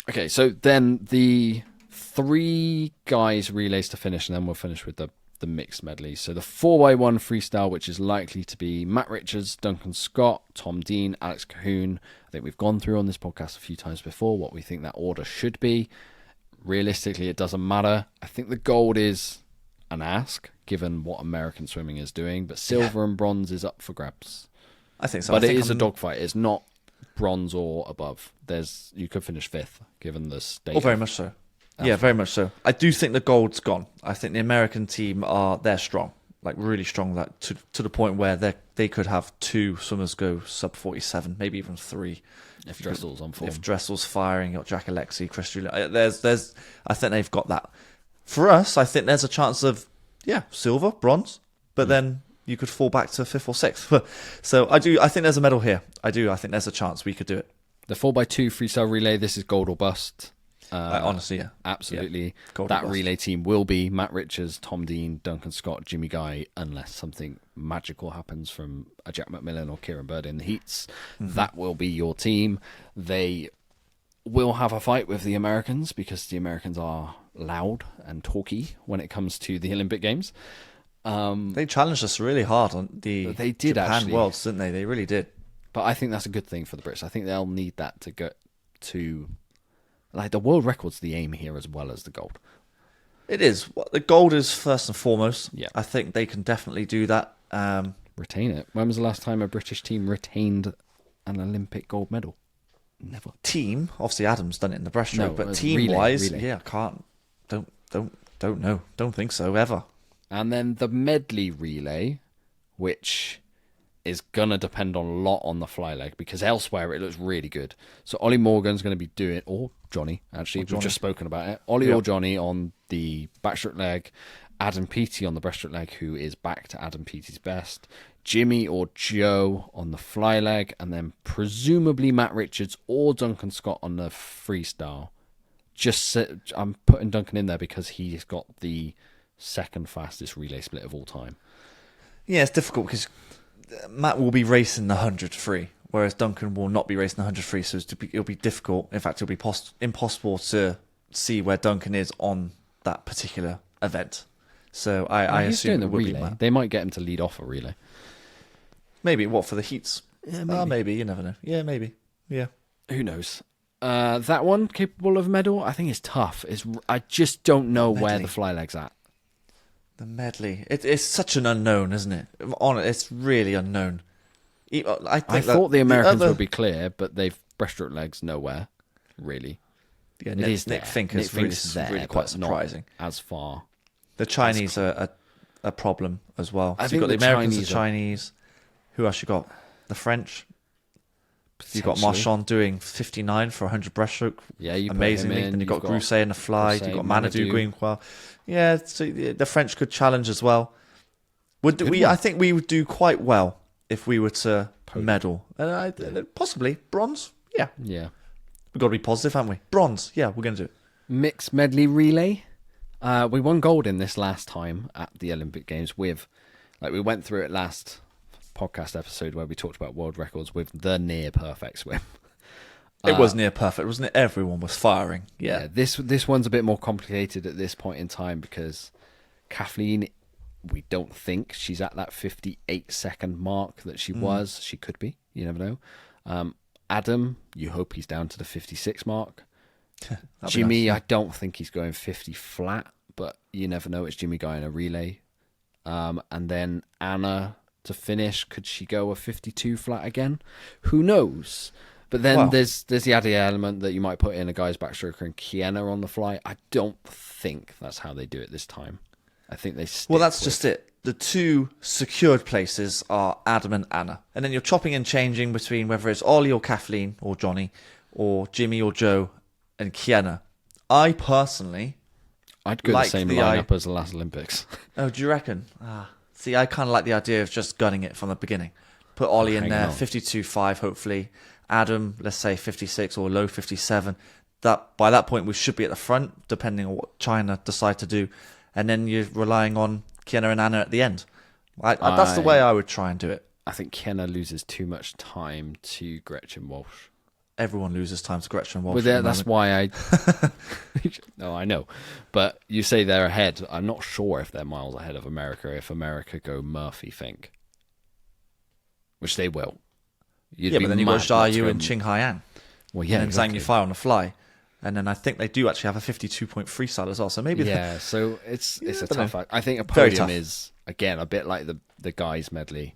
Okay, so then the 3 guys relays to finish, and then we'll finish with the mixed medley. So the 4x1 freestyle, which is likely to be Matt Richards, Duncan Scott, Tom Dean, Alex Cahoon. I think we've gone through on this podcast a few times before what we think that order should be. Realistically, it doesn't matter. I think the gold is an ask, given what American swimming is doing, but silver and bronze is up for grabs. I think so. But it is a dogfight. It's not bronze or above. You could finish 5th, given the state. Oh, very much so. Yeah, very much so. I do think the gold's gone. I think the American team they're strong, like really strong, that to the point where they could have 2 swimmers go sub 47, maybe even 3. If Dressel's on form. If Dressel's firing, you got Jack Alexi, Chris Julian. I think they've got that. For us, I think there's a chance of, silver, bronze, but then you could fall back to 5th or 6th. So I think there's a medal here. I think there's a chance we could do it. The 4x2 freestyle relay, this is gold or bust. Honestly, yeah. Absolutely. Yeah. That relay team will be Matt Richards, Tom Dean, Duncan Scott, Jimmy Guy, unless something magical happens from a Jack McMillan or Kieran Bird in the heats. Mm-hmm. That will be your team. They will have a fight with the Americans because the Americans are loud and talky when it comes to the Olympic Games. They challenged us really hard on the Japan Worlds, didn't they? They really did. But I think that's a good thing for the Brits. I think they'll need that to get to... Like, the world record's the aim here as well as the gold. It is. The gold is first and foremost. Yeah. I think they can definitely do that. Retain it. When was the last time a British team retained an Olympic gold medal? Never. Team, obviously Adam's done it in the breaststroke, No, but team-wise, relay. I can't. Don't know. Don't think so, ever. And then the medley relay, which is going to depend a lot on the fly leg, because elsewhere it looks really good. So Ollie Morgan's going to be doing, or Johnny, actually, we've just spoken about it. Ollie or Johnny on the backstroke leg, Adam Peaty on the breaststroke leg, who is back to Adam Peaty's best, Jimmy or Joe on the fly leg, and then presumably Matt Richards or Duncan Scott on the freestyle. I'm putting Duncan in there because he's got the second fastest relay split of all time. Yeah, it's difficult because Matt will be racing the 100 free, whereas Duncan will not be racing the 100 free, so it'll be difficult. In fact, it'll be impossible to see where Duncan is on that particular event. So I assume it will be Matt. They might get him to lead off a relay. Maybe, for the heats? Yeah, maybe. Maybe, you never know. Yeah, maybe. Yeah. Who knows? That one, capable of medal, I think is tough. I just don't know where the fly leg's at. The medley. It's such an unknown, isn't it? It's really unknown. I thought the Americans would be clear, but they've breaststroke legs nowhere, really. Yeah, Nick Fink is really quite surprising. Not as far. The Chinese are a problem as well. So you've got the Americans, the Chinese. Who else you got? The French. You've got Marchand doing 59 for 100 breaststroke. Yeah, you amazingly. Then you've got Grousset in the fly. You've got Manadou going well. Yeah, so the French could challenge as well. I think we would do quite well if we were to medal. Possibly bronze. Yeah. Yeah. We've got to be positive, haven't we? Bronze. Yeah, we're going to do it. Mixed medley relay. We won gold in this last time at the Olympic Games we went through it last podcast episode where we talked about world records with the near perfect swim. It was near perfect, wasn't it? Everyone was firing. Yeah. This one's a bit more complicated at this point in time because Kathleen, we don't think she's at that 58-second mark that she was. She could be. You never know. Adam, you hope he's down to the 56 mark. Jimmy, nice. I don't think he's going 50 flat, but you never know. It's Jimmy Guy in a relay. And then Anna to finish. Could she go a 52 flat again? Who knows? But then there's the added element that you might put in a guy's backstroker and Kienna on the fly. I don't think that's how they do it this time. I think they stick just it. The 2 secured places are Adam and Anna. And then you're chopping and changing between whether it's Ollie or Kathleen or Johnny or Jimmy or Joe and Kienna. I'd go the same lineup as the last Olympics. Oh, do you reckon? See, I kind of like the idea of just gunning it from the beginning. Put Ollie in there, 52.5 hopefully. Adam, let's say 56 or low 57. By that point, we should be at the front, depending on what China decide to do. And then you're relying on Kienna and Anna at the end. That's the way I would try and do it. I think Kienna loses too much time to Gretchen Walsh. everyone loses time to Gretchen and Walsh. Well, that's why I... No, I know. But you say they're ahead. I'm not sure if they're miles ahead of America if America go Murphy Fink. Which they will. But then you've got Zhao Yu and Qing Haiyan. Well, yeah, and then exactly. Zhang Yufei on the fly. And then I think they do actually have a 52-point freestyle as well. So maybe... Yeah, so it's a tough... I think a Very podium tough. is, again, a bit like the guys medley.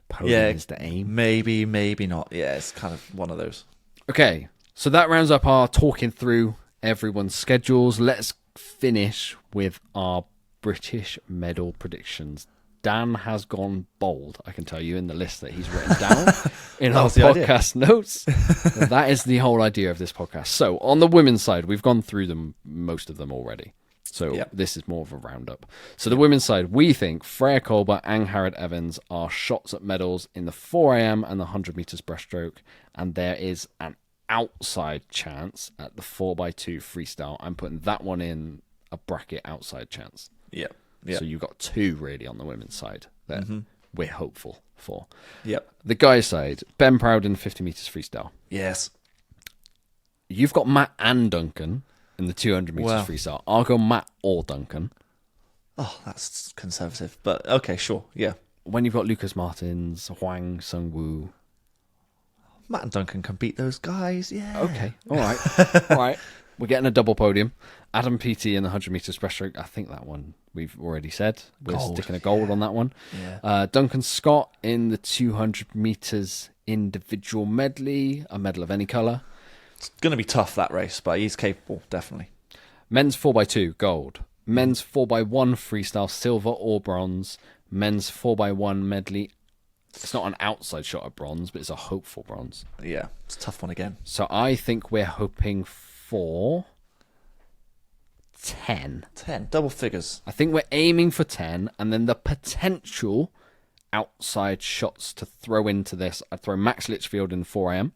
Podium is the aim. Maybe not. Yeah, it's kind of one of those. Okay, so that rounds up our talking through everyone's schedules. Let's finish with our British medal predictions. Dan has gone bold, I can tell you, in the list that he's written down in our podcast notes. That is the whole idea of this podcast. So, on the women's side, we've gone through most of them already. So, This is more of a roundup. So, the women's side, we think Freya Colbert and Angharad Evans are shots at medals in the 4am and the 100 metres breaststroke. And there is an outside chance at the 4x2 freestyle. I'm putting that one in a bracket outside chance. Yeah. So you've got two really on the women's side that we're hopeful for. Yep. The guys' side, Ben Prowden, 50 metres freestyle. Yes. You've got Matt and Duncan in the 200 metres freestyle. I'll go Matt or Duncan. Oh, that's conservative. But okay, sure. Yeah. When you've got Lucas Martins, Huang Sung-woo. Matt and Duncan can beat those guys. Yeah. Okay. All right. We're getting a double podium. Adam Peaty in the 100 metres breaststroke. I think that one we've already said. We're sticking a gold on that one. Yeah. Duncan Scott in the 200 metres individual medley. A medal of any colour. It's going to be tough, that race, but he's capable, definitely. Men's 4x2, gold. Men's 4x1 freestyle, silver or bronze. Men's 4x1 medley. It's not an outside shot at bronze, but it's a hopeful bronze. Yeah, it's a tough one again. So I think we're hoping for 10. 10, double figures. I think we're aiming for 10, and then the potential outside shots to throw into this. I'd throw Max Litchfield in 4am.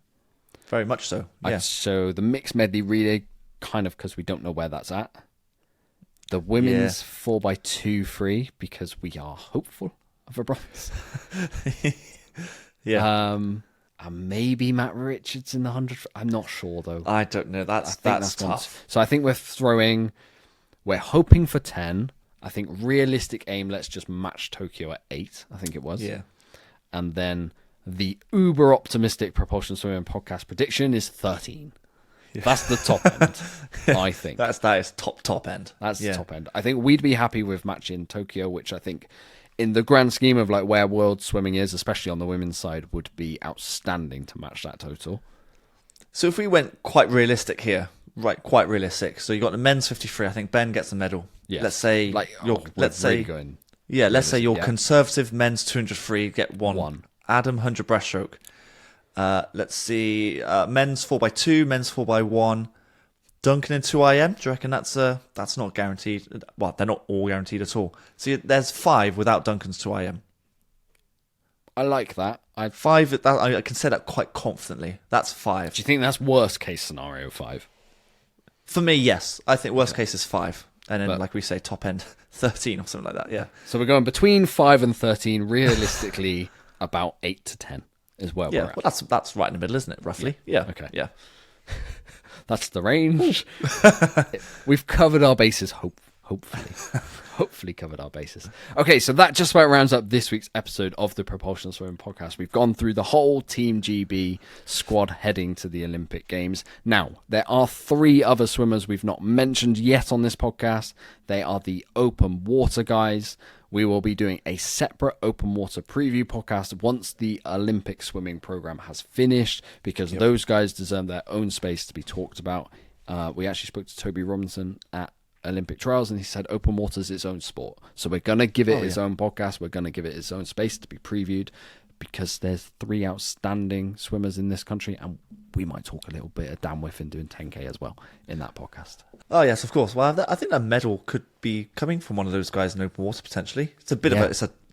Very much so, yeah. So the mixed medley relay, kind of because we don't know where that's at. The women's 4x2 free, because we are hopeful of a bronze. Yeah. And maybe Matt Richards in the 100. I'm not sure, though. I don't know. That's tough. So I think we're hoping for 10. I think realistic aim, let's just match Tokyo at 8, I think it was. Yeah. And then the uber optimistic Propulsion Swimming Podcast prediction is 13. Yeah. That's the top end, I think. That is top end. That's the top end. I think we'd be happy with matching Tokyo, which I think in the grand scheme of like where world swimming is, especially on the women's side, would be outstanding to match that total. So if we went quite realistic here, right, quite realistic. So you got the men's 53. I think Ben gets a medal. Yeah. Let's say let's say your conservative men's 200 free get one. Adam 100 breaststroke. Let's see, men's 4x2, men's 4x1. Duncan in 2IM. Do you reckon that's not guaranteed? Well, they're not all guaranteed at all. So there's 5 without Duncan's 2IM. I like that. I can say that quite confidently. That's 5. Do you think that's worst case scenario 5? For me, yes. I think worst case is 5. And then, like we say, top end 13 or something like that, yeah. So we're going between 5 and 13, realistically about 8 to 10 is where we're at. Well, that's right in the middle, isn't it, roughly? Yeah. Okay. Yeah. That's the range. We've covered our bases, hopefully. Hopefully covered our bases. Okay, so that just about rounds up this week's episode of the Propulsion Swimming Podcast. We've gone through the whole Team GB squad heading to the Olympic Games. Now, there are 3 other swimmers we've not mentioned yet on this podcast. They are the open water guys. We will be doing a separate open water preview podcast once the Olympic swimming program has finished, because those guys deserve their own space to be talked about. We actually spoke to Toby Robinson at Olympic trials, and he said open water is its own sport, so we're going to give it its own podcast. We're going to give it its own space to be previewed, because there's 3 outstanding swimmers in this country, and we might talk a little bit of Dan Whiffen doing 10k as well in that podcast. Oh yes, of course. Well, I think that medal could be coming from one of those guys in open water potentially. It's a bit of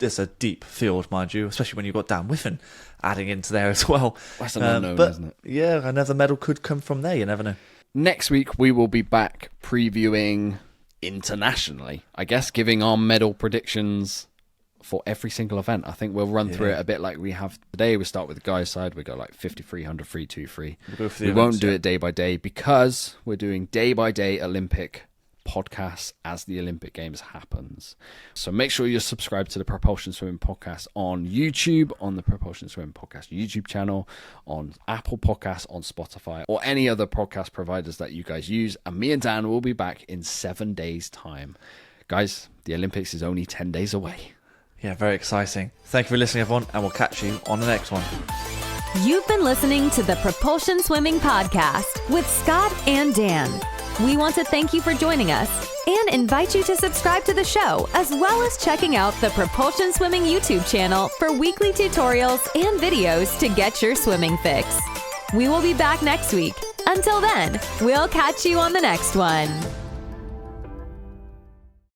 it's a deep field, mind you, especially when you've got Dan Whiffen adding into there as well. That's an unknown, isn't it? Yeah, another medal could come from there. You never know. Next week, we will be back previewing internationally, I guess, giving our medal predictions for every single event. I think we'll run through it a bit like we have today. We start with the guys side. We go like 50, 300, 3, 2, 3. We won't do it day by day because we're doing day by day Olympic podcasts as the Olympic Games happens. So make sure you're subscribed to the Propulsion Swimming Podcast on YouTube, on the Propulsion Swimming Podcast YouTube channel, on Apple Podcasts, on Spotify, or any other podcast providers that you guys use. And me and Dan will be back in 7 days' time. Guys, the Olympics is only 10 days away. Yeah, very exciting. Thank you for listening, everyone, and we'll catch you on the next one. You've been listening to the Propulsion Swimming Podcast with Scott and Dan. We want to thank you for joining us and invite you to subscribe to the show, as well as checking out the Propulsion Swimming YouTube channel for weekly tutorials and videos to get your swimming fix. We will be back next week. Until then, we'll catch you on the next one.